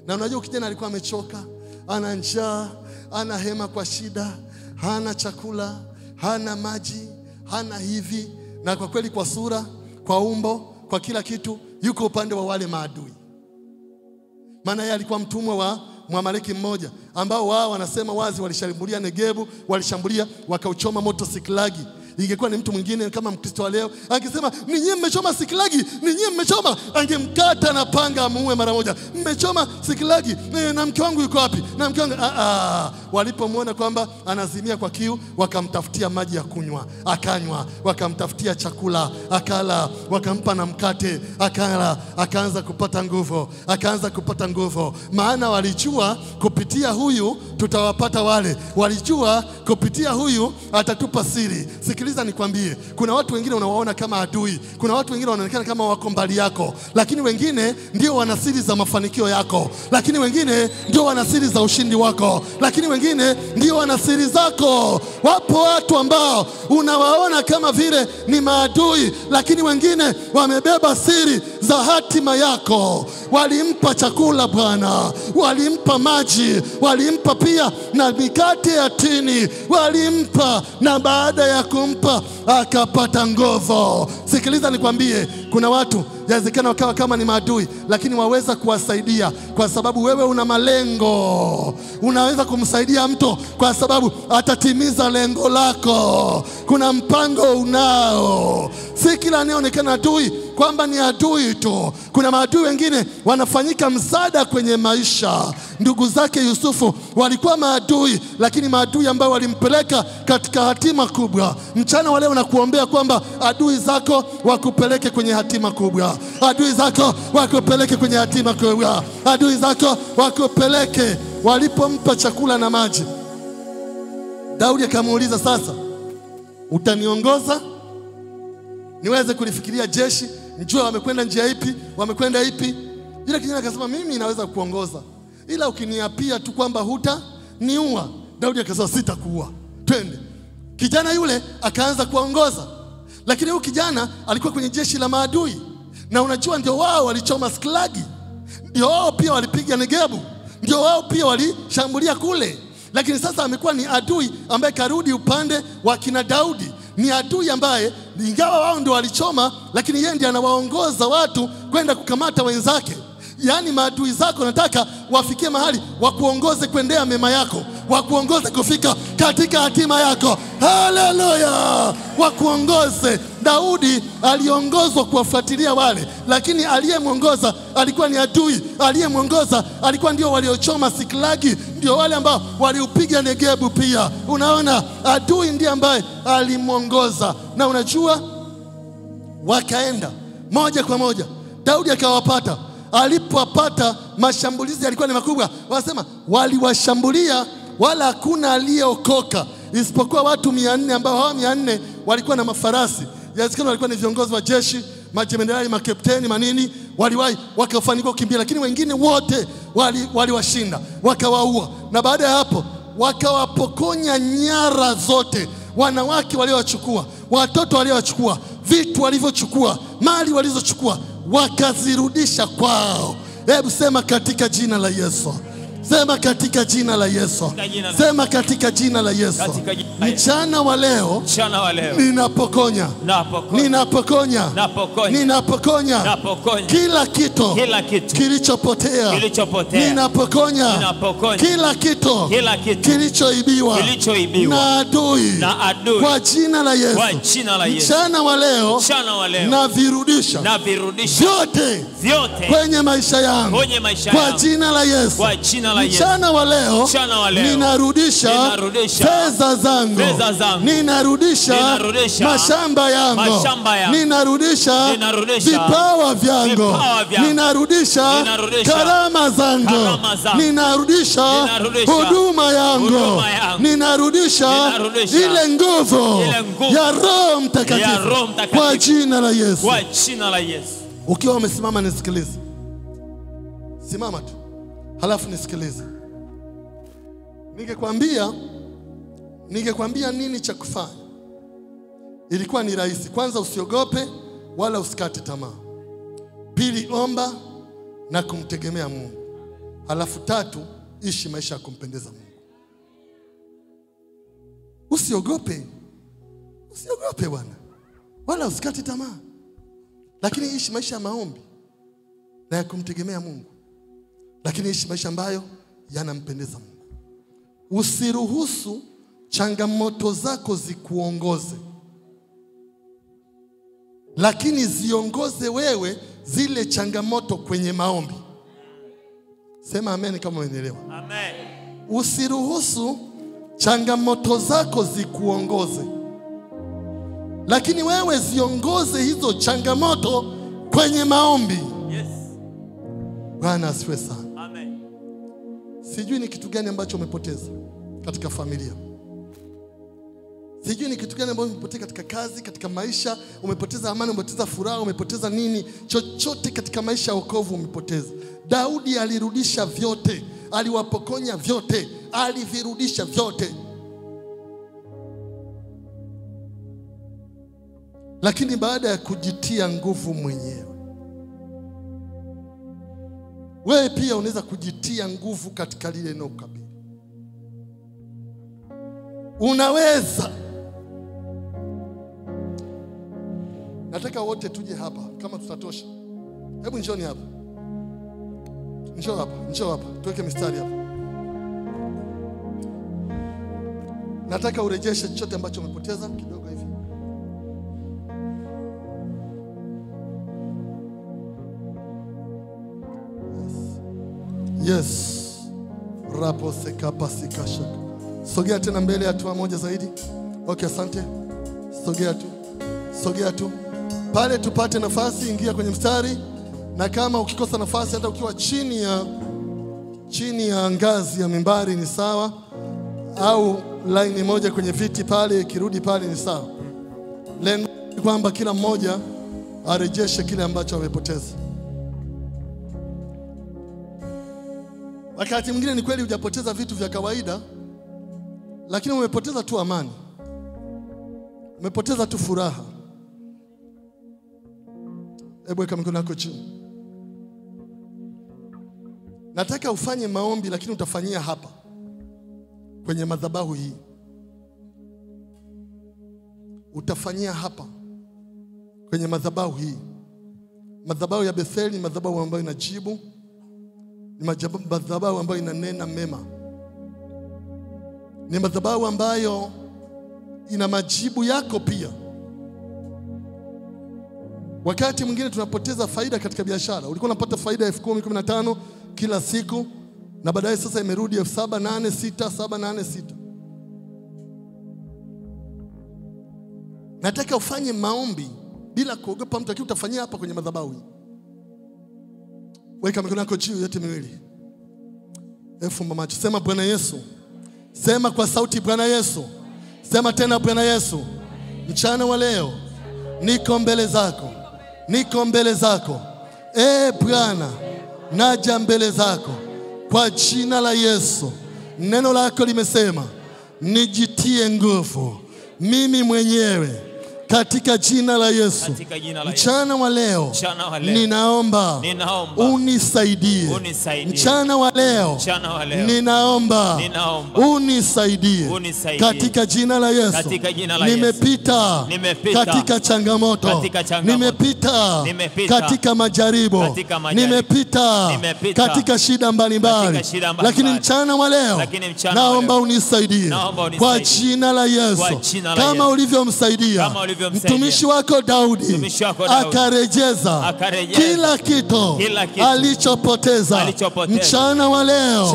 Na unajua kijana alikuwa amechoka, ana njaa, ana hema kwa shida, hana chakula, hana maji, hana hivi, na kwa kweli kwa sura, kwa umbo, kwa kila kitu yuko upande wa wale maadui. Maana yeye alikuwa mtumwa wa Mwamaleki mmoja, ambao wao wanasema wazi walishambulia Negebu, walishambulia wakauchoma moto Siklagi. Ingekuwa ni mtu mwingine kama Mkristo wa leo, angesema ni nyinyi mmechoma Siklagi, ni nyinyi mmechoma, angemkata na panga amuue mara moja. Mmechoma Siklagi, na mke wangu yuko wapi? Na mke wangu walipomwona kwamba anazimia kwa kiu, wakamtafutia maji ya kunywa, akanywa, wakamtafutia chakula, akala, wakampa na mkate, akala, akaanza kupata nguvu, akaanza kupata nguvu. Maana walijua kupitia huyu tutawapata wale. Walijua kupitia huyu atatupa siri. Sikiliza nikwambie, kuna watu wengine unawaona kama adui, kuna watu wengine wanaonekana kama wako mbali yako, lakini wengine ndio wana siri za mafanikio yako, lakini wengine ndio wana siri za ushindi wako, lakini wengine ndio wana siri zako. Wapo watu ambao unawaona kama vile ni maadui, lakini wengine wamebeba siri za hatima yako. Walimpa chakula Bwana, walimpa maji, walimpa pia na mikate ya tini, walimpa, na baada ya kumpa akapata nguvu. Sikiliza nikwambie, kuna watu yawezekana wakawa kama ni maadui, lakini waweza kuwasaidia kwa sababu wewe una malengo. Unaweza kumsaidia mtu kwa sababu atatimiza lengo lako. Kuna mpango unao. Si kila anayeonekana adui kwamba ni adui tu. Kuna maadui wengine wanafanyika msaada kwenye maisha. Ndugu zake Yusufu walikuwa maadui, lakini maadui ambao walimpeleka katika hatima kubwa. Mchana wa leo nakuombea kwamba adui zako wakupeleke kwenye hatima kubwa. Adui zako wakupeleke kwenye hatima kubwa. Adui zako wakupeleke. Walipompa chakula na maji, Daudi akamuuliza, sasa utaniongoza niweze kulifikiria jeshi, njue wamekwenda njia ipi, wamekwenda ipi? Yule kijana akasema, mimi naweza kuongoza, ila ukiniapia tu kwamba hutaniua. Daudi akasema, sitakuua, twende. Kijana yule akaanza kuongoza, Lakini huyu kijana alikuwa kwenye jeshi la maadui. Na unajua ndio wao walichoma Siklagi. Ndio wao pia walipiga Negebu. Ndio wao pia walishambulia kule. Lakini sasa amekuwa ni adui ambaye karudi upande wa kina Daudi. Ni adui ambaye ingawa wao ndio walichoma, lakini yeye ndiye anawaongoza watu kwenda kukamata wenzake. Yaani maadui zako nataka wafikie mahali wakuongoze kuendea mema yako, wakuongoze kufika katika hatima yako. Haleluya! Wakuongoze. Daudi aliongozwa kuwafuatilia wale, lakini aliyemwongoza alikuwa ni adui. Aliyemwongoza alikuwa ndio waliochoma Siklagi, ndio wale ambao waliupiga Negebu pia. Unaona, adui ndiye ambaye alimwongoza. Na unajua wakaenda moja kwa moja. Daudi akawapata. Alipowapata, mashambulizi yalikuwa ni makubwa. Wanasema waliwashambulia wala hakuna aliyeokoka isipokuwa watu 400 ambao hao 400 walikuwa na mafarasi. Yasikana walikuwa ni viongozi wa jeshi, majenerali, makapteni, manini, waliwahi wakafanikiwa kukimbia, lakini wengine wote waliwashinda, wakawaua. Na baada ya hapo wakawapokonya nyara zote, wanawake waliochukua, watoto waliochukua, vitu walivyochukua, mali walizochukua, wakazirudisha kwao. Hebu sema katika jina la Yesu. Sema katika jina la Yesu. Sema katika jina la Yesu. Mchana wa leo ninapokonya kila kitu kilichopotea. Ninapokonya kila kitu kilichoibiwa na adui kwa jina la Yesu. Mchana wa leo navirudisha vyote kwenye maisha yangu kwa jina la Yesu. Mchana wa leo ninarudisha fedha zangu, ninarudisha mashamba yangu, ninarudisha vipawa vyangu, ninarudisha karama zangu, ninarudisha huduma yangu, ninarudisha ile nguvu ya Roho Mtakatifu kwa jina la Yesu. Ukiwa umesimama nisikilize. Simama tu. Halafu nisikilize. Ningekwambia nini cha kufanya. Ilikuwa ni rahisi. Kwanza, usiogope wala usikate tamaa. Pili, omba na kumtegemea Mungu. Halafu tatu, ishi maisha ya kumpendeza Mungu. Usiogope bwana, wala usikate tamaa. Lakini ishi maisha ya maombi na ya kumtegemea Mungu. Lakini ishi maisha ambayo yanampendeza Mungu. Usiruhusu changamoto zako zikuongoze, lakini ziongoze wewe zile changamoto kwenye maombi. Sema amen kama umeelewa. Amen. Usiruhusu changamoto zako zikuongoze, lakini wewe ziongoze hizo changamoto kwenye maombi. Yes. Bwana asifiwe sana. Amen. Sijui ni kitu gani ambacho umepoteza katika familia. Sijui ni kitu gani ambacho umepoteza katika kazi, katika maisha. Umepoteza amani, umepoteza furaha, umepoteza nini? Chochote katika maisha ya wokovu umepoteza. Daudi alirudisha vyote, aliwapokonya vyote, alivirudisha vyote. Lakini baada ya kujitia nguvu mwenyewe, wewe pia unaweza kujitia nguvu katika lile eneo kabisa. Unaweza. Nataka wote tuje hapa kama tutatosha. Hebu njoni hapa. Njoo hapa. Tuweke mistari hapa. Nataka urejeshe chochote ambacho umepoteza kidogo hivi. Yes. Rapo sekapa sikashaka. Sogea tena mbele hatua moja zaidi. Okay, asante. Sogea tu. Pale tupate nafasi, ingia kwenye mstari. Na kama ukikosa nafasi, hata ukiwa chini ya ngazi ya mimbari ni sawa, au line moja kwenye viti pale, kirudi pale ni sawa. Lengo ni kwamba kila mmoja arejeshe kile ambacho amepoteza. Wakati mwingine ni kweli hujapoteza vitu vya kawaida, lakini umepoteza tu amani. Umepoteza tu furaha. Hebu weka mikono yako chini. Nataka ufanye maombi, lakini utafanyia hapa kwenye madhabahu hii. Utafanyia hapa kwenye madhabahu hii. Madhabahu ya Betheli ni madhabahu ambayo inajibu, ni madhabahu ambayo inanena mema, ni madhabahu ambayo ina majibu yako pia. Wakati mwingine tunapoteza faida katika biashara. Ulikuwa unapata faida 10,000, 15 kila siku, na baadaye sasa imerudi 7,8,6, 7,8,6. Nataka ufanye maombi bila kuogopa mtu, lakini utafanyia hapa kwenye madhabahu. Weka mikono yako juu yote miwili. Fumba macho. Sema Bwana Yesu. Sema kwa sauti Bwana Yesu. Sema tena Bwana Yesu. Mchana wa leo niko mbele zako. Niko mbele zako. Bwana, naja mbele zako kwa jina la Yesu. Neno lako limesema nijitie nguvu mimi mwenyewe katika jina la Yesu. Mchana wa leo ninaomba unisaidie. Mchana wa leo ninaomba unisaidie katika jina la Yesu. Nimepita katika changamoto, nimepita katika majaribu, nimepita katika shida mbalimbali, lakini mchana wa leo naomba unisaidie kwa jina la Yesu, kama ulivyomsaidia mtumishi wako Daudi akarejeza kila kitu alichopoteza. Mchana wa leo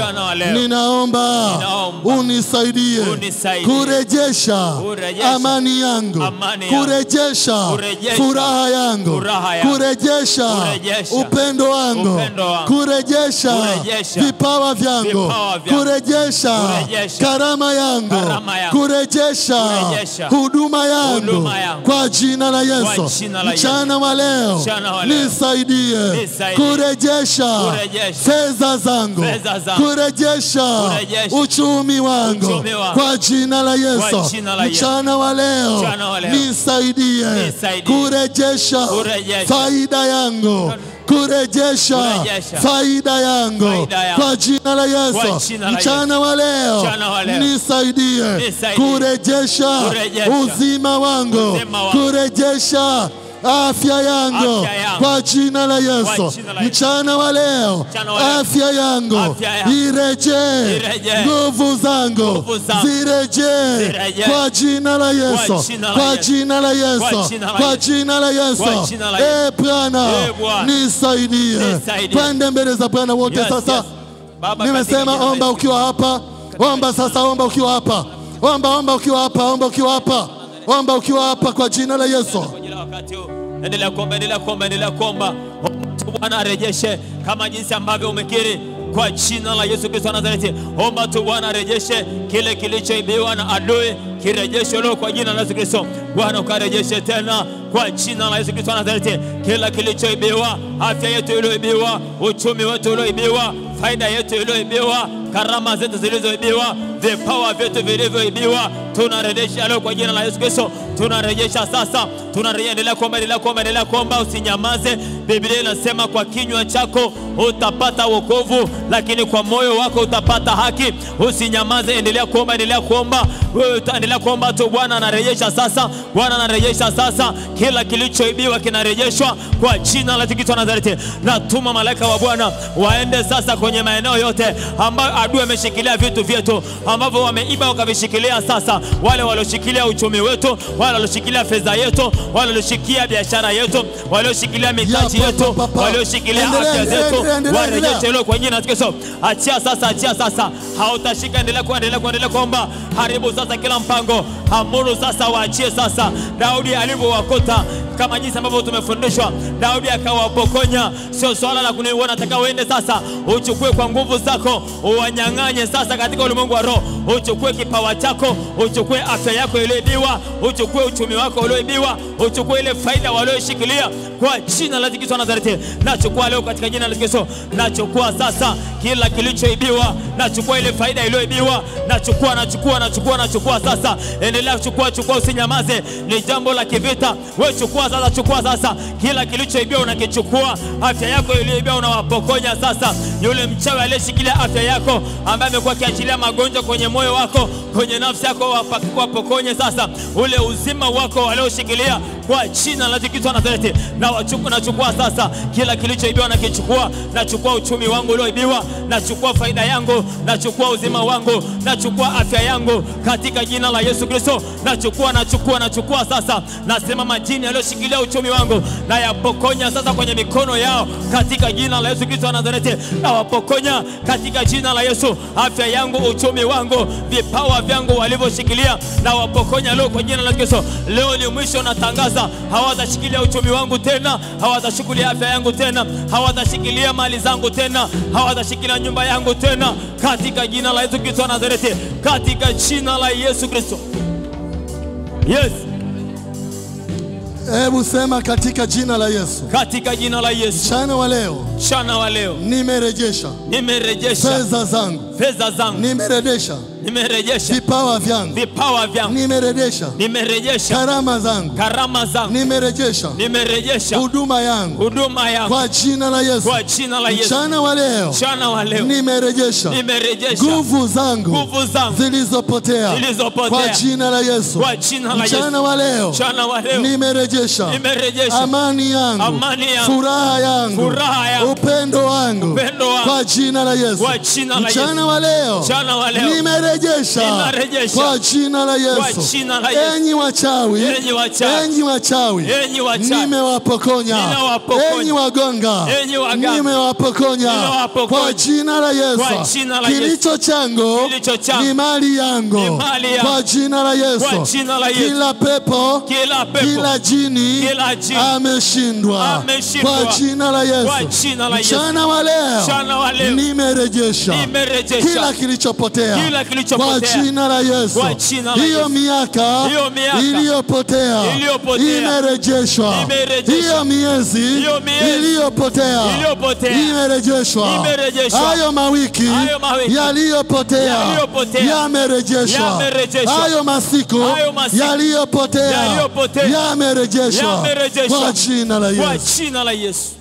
ninaomba unisaidie kurejesha amani yangu, kurejesha furaha yangu, kurejesha upendo wangu, kurejesha vipawa vyangu, kurejesha karama yangu, kurejesha huduma yangu kwa jina la Yesu. Mchana wa leo nisaidie kurejesha fedha zangu, kurejesha uchumi wangu kwa jina la Yesu. Mchana wa leo nisaidie kurejesha faida yangu, kurejesha faida yangu kwa jina la Yesu. Mchana wa leo nisaidie kurejesha uzima wangu, kurejesha afya yangu kwa jina la Yesu. Mchana wa leo afya yangu irejee, nguvu zangu zirejee kwa jina la Yesu, kwa jina la Yesu, kwa jina la Yesu. Bwana nisaidie. Twende mbele za Bwana wote sasa. Nimesema omba ukiwa hapa, omba sasa, omba ukiwa hapa, omba ukiwa hapa, omba ukiwa hapa, omba ukiwa hapa kwa jina la Yesu. Endelea kuomba, endelea kuomba, endelea kuomba. Bwana arejeshe kama jinsi ambavyo umekiri kwa jina la Yesu Kristo wa Nazareti. Omba tu Bwana arejeshe kile kilichoibiwa na adui, kirejeshe leo kwa jina la Yesu Kristo. Bwana ukarejeshe tena kwa jina la Yesu Kristo wa Nazareti. Kila kilichoibiwa, afya yetu iliyoibiwa, uchumi wetu ulioibiwa, faida yetu iliyoibiwa, karama zetu zilizoibiwa, vipawa vyetu vilivyoibiwa, tunarejesha leo kwa jina la Yesu Kristo. Tunarejesha sasa, tunarejesha. Endelea kuomba, endelea kuomba, endelea kuomba, usinyamaze. Biblia inasema kwa kinywa chako utapata wokovu, lakini kwa moyo wako utapata haki. Usinyamaze, endelea kuomba, endelea kuomba. Wewe endelea kuomba tu. Bwana anarejesha sasa, Bwana anarejesha sasa. Kila kilichoibiwa kinarejeshwa kwa jina la Yesu Kristo wa Nazareti. Natuma malaika wa Bwana waende sasa kwenye maeneo yote ambayo adui ameshikilia vitu vyetu ambavyo wameiba wakavishikilia. Sasa wale walioshikilia uchumi wetu, wale walioshikilia fedha yetu, wale walioshikilia biashara yetu, wale walioshikilia mitaji yetu, wale walioshikilia afya zetu, warejeshe leo kwa jina la Yesu Kristo. Achia sasa, achia sasa. Hautashika, endelea kuomba. Haribu sasa kila mpango, amuru sasa, waachie sasa. Daudi alivyowakota kama jinsi ambavyo tumefundishwa, Daudi akawapokonya. Sio swala la kuniona, nataka uende sasa uchukue kwa nguvu zako, uwanyang'anye sasa katika ulimwengu wa roho. Uchukue kipawa chako, uchukue afya yako iliyoibiwa, uchukue uchumi wako ulioibiwa, uchukue ile faida walioshikilia kwa jina la Yesu Kristo wa Nazareti. Nachukua leo katika jina la Yesu Kristo. Nachukua sasa kila kilichoibiwa, nachukua ile faida iliyoibiwa, nachukua sasa. Endelea kuchukua, usinyamaze. Ni jambo la kivita. Wewe chukua chukua sasa. Kila kilichoibiwa unakichukua. Afya yako iliyoibiwa unawapokonya sasa. Yule mchawi aliyeshikilia afya yako, ambaye amekuwa akiachilia magonjwa kwenye moyo wako, kwenye nafsi yako, wapokonye sasa. Ule uzima wako walioshikilia kwa jina la Yesu Nazareti. Na chukua sasa kila kilichoibiwa nakichukua. Nachukua uchumi wangu ulioibiwa, nachukua faida yangu, nachukua uzima wangu, nachukua afya yangu katika jina la Yesu Kristo. Nachukua sasa. Nasema majini yaliyoshikilia uchumi wangu na yapokonya sasa kwenye mikono yao katika jina la Yesu Kristo Nazareti. Na wapokonya katika jina la Yesu. Afya yangu, uchumi wangu, vipawa vyangu walivyoshikilia, na wapokonya leo kwa jina la Yesu. Leo ni mwisho, natangaza hawatashikilia uchumi wangu tena, hawatashikilia afya yangu tena, hawatashikilia mali zangu tena, hawatashikilia nyumba yangu tena katika jina la Yesu Kristo Nazareti. Katika jina la Yesu Kristo. Yes. Hebu sema katika jina la Yesu. Katika jina la Yesu. Mchana wa leo nimerejesha fedha zangu. Nimerejesha vipawa vyangu. Nimerejesha karama zangu. Nimerejesha huduma yangu. Kwa jina la Yesu. Mchana wa leo nimerejesha nguvu zangu zilizopotea. Kwa jina la Yesu. Mchana wa leo nimerejesha amani yangu, furaha yangu, upendo wangu kwa jina la Yesu. Mchana wa leo nimerejesha kwa jina la Yesu. Enyi wachawi nimewapokonya. Enyi wagonga nimewapokonya kwa jina la Yesu. Kilicho changu ni mali yangu kwa jina la Yesu. Kila pepo, kila jini ameshindwa kwa jina la Yesu. Mchana wa leo nimerejesha kila kilichopotea kwa jina la Yesu. Hiyo miaka iliyopotea imerejeshwa. Hiyo miezi iliyopotea imerejeshwa. Hayo mawiki yaliyopotea yamerejeshwa. Hayo masiku yaliyopotea yamerejeshwa kwa jina la Yesu.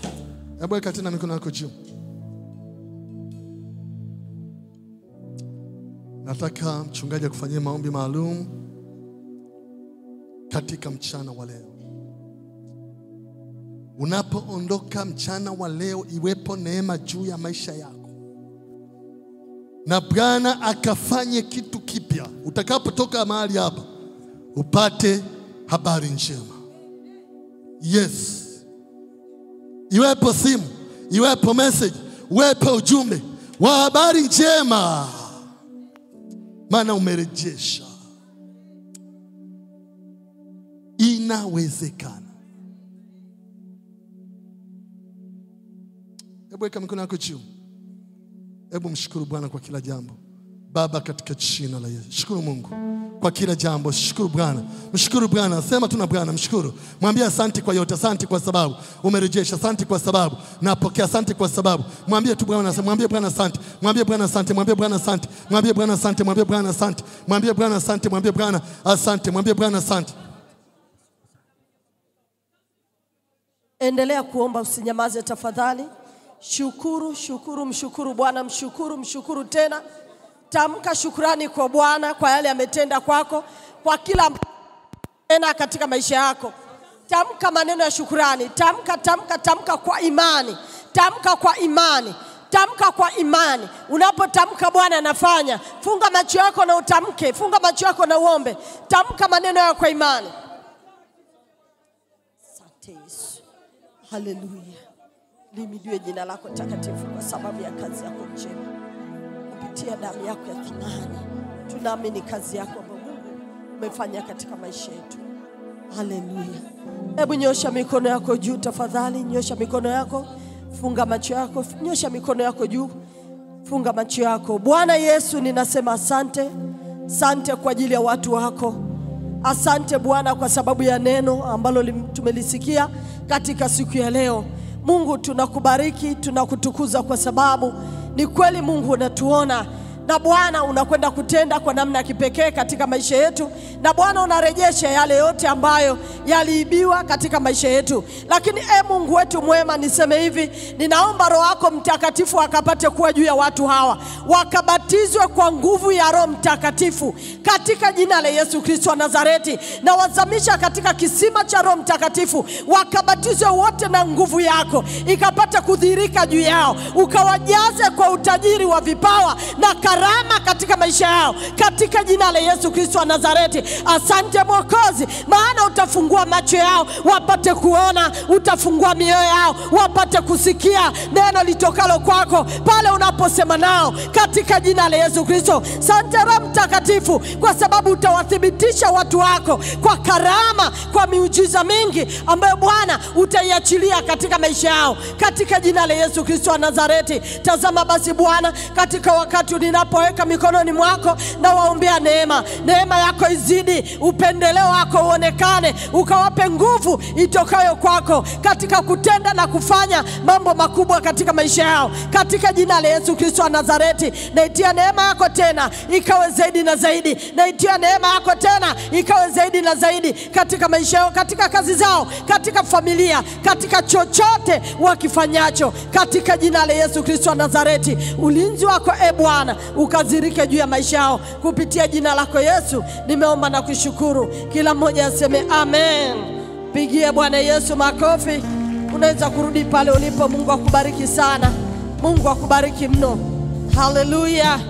Hebu weka tena mikono yako juu. Nataka mchungaji akufanyie maombi maalum katika mchana wa leo. Unapoondoka mchana wa leo, iwepo neema juu ya maisha yako, na Bwana akafanye kitu kipya. Utakapotoka mahali hapa, upate habari njema. Yes. Iwepo simu, iwepo message, iwepo ujumbe wa habari njema, maana umerejesha. Inawezekana. Hebu weka mikono yako juu. Hebu mshukuru Bwana kwa kila jambo. Baba, katika jina la Yesu, shukuru Mungu kwa kila jambo. Shukuru Bwana. Mshukuru Bwana. Sema tuna Bwana, mshukuru. Mwambie asante kwa yote. Asante kwa sababu umerejesha. Asante kwa sababu napokea. Asante kwa sababu. Mwambie tu Bwana, mwambie Bwana asante. Mwambie Bwana asante. Mwambie Bwana asante. Mwambie Bwana asante. Mwambie Bwana asante. Mwambie Bwana asante. Mwambie Bwana asante. Mwambie Bwana asante. Endelea kuomba, usinyamaze tafadhali. Mshukuru Bwana, mshukuru tena. Tamka shukrani kwa Bwana kwa yale ametenda kwako, kwa kila tena katika maisha yako. Tamka maneno ya shukrani. Tamka kwa imani. Tamka kwa imani. Unapotamka Bwana anafanya. Funga macho yako na utamke. Funga macho yako na uombe. Tamka maneno yako kwa imani. Asante Yesu. Haleluya. Limidiwe jina lako takatifu kwa sababu ya kazi yako njema. Kupitia damu yako ya thamani, tunaamini kazi yako ambayo Mungu umefanya katika maisha yetu. Haleluya. Hebu nyosha mikono yako juu tafadhali. Nyosha mikono yako. Funga macho yako. Nyosha mikono yako juu. Funga macho yako. Bwana Yesu, ninasema asante. Asante kwa ajili ya watu wako. Asante Bwana kwa sababu ya neno ambalo tumelisikia katika siku ya leo. Mungu, tunakubariki, tunakutukuza kwa sababu ni kweli Mungu unatuona, na Bwana unakwenda kutenda kwa namna ya kipekee katika maisha yetu, na Bwana unarejesha yale yote ambayo yaliibiwa katika maisha yetu. Lakini Mungu wetu mwema, niseme hivi, ninaomba Roho yako Mtakatifu akapate kuwa juu ya watu hawa, wakabatizwe kwa nguvu ya Roho Mtakatifu katika jina la Yesu Kristo wa Nazareti, na wazamisha katika kisima cha Roho Mtakatifu, wakabatizwe wote na nguvu yako ikapata kudhihirika juu yao, ukawajaze kwa utajiri wa vipawa na karama katika maisha yao katika jina la Yesu Kristo wa Nazareti. Asante Mwokozi, maana utafungua macho yao wapate kuona, utafungua mioyo yao wapate kusikia neno litokalo kwako pale unaposema nao katika jina la Yesu Kristo. Asante Roho Mtakatifu, kwa sababu utawathibitisha watu wako kwa karama, kwa miujiza mingi ambayo Bwana utaiachilia katika maisha yao katika jina la Yesu Kristo wa Nazareti. Tazama basi Bwana, katika wakati ninapoweka mikononi mwako na waombea neema yako izidi, upendeleo wako uonekane, ukawape nguvu itokayo kwako katika kutenda na kufanya mambo makubwa katika maisha yao katika jina la Yesu Kristo wa Nazareti. Naitia neema yako tena ikawe zaidi na zaidi, naitia neema yako tena ikawe zaidi na zaidi katika maisha yao, katika kazi zao, katika familia, katika chochote wakifanyacho katika jina la Yesu Kristo wa Nazareti. Ulinzi wako Bwana ukazirike juu ya maisha yao kupitia jina lako Yesu nimeomba na kushukuru. Kila mmoja aseme amen. Pigie Bwana Yesu makofi. Unaweza kurudi pale ulipo. Mungu akubariki sana, Mungu akubariki mno. Hallelujah.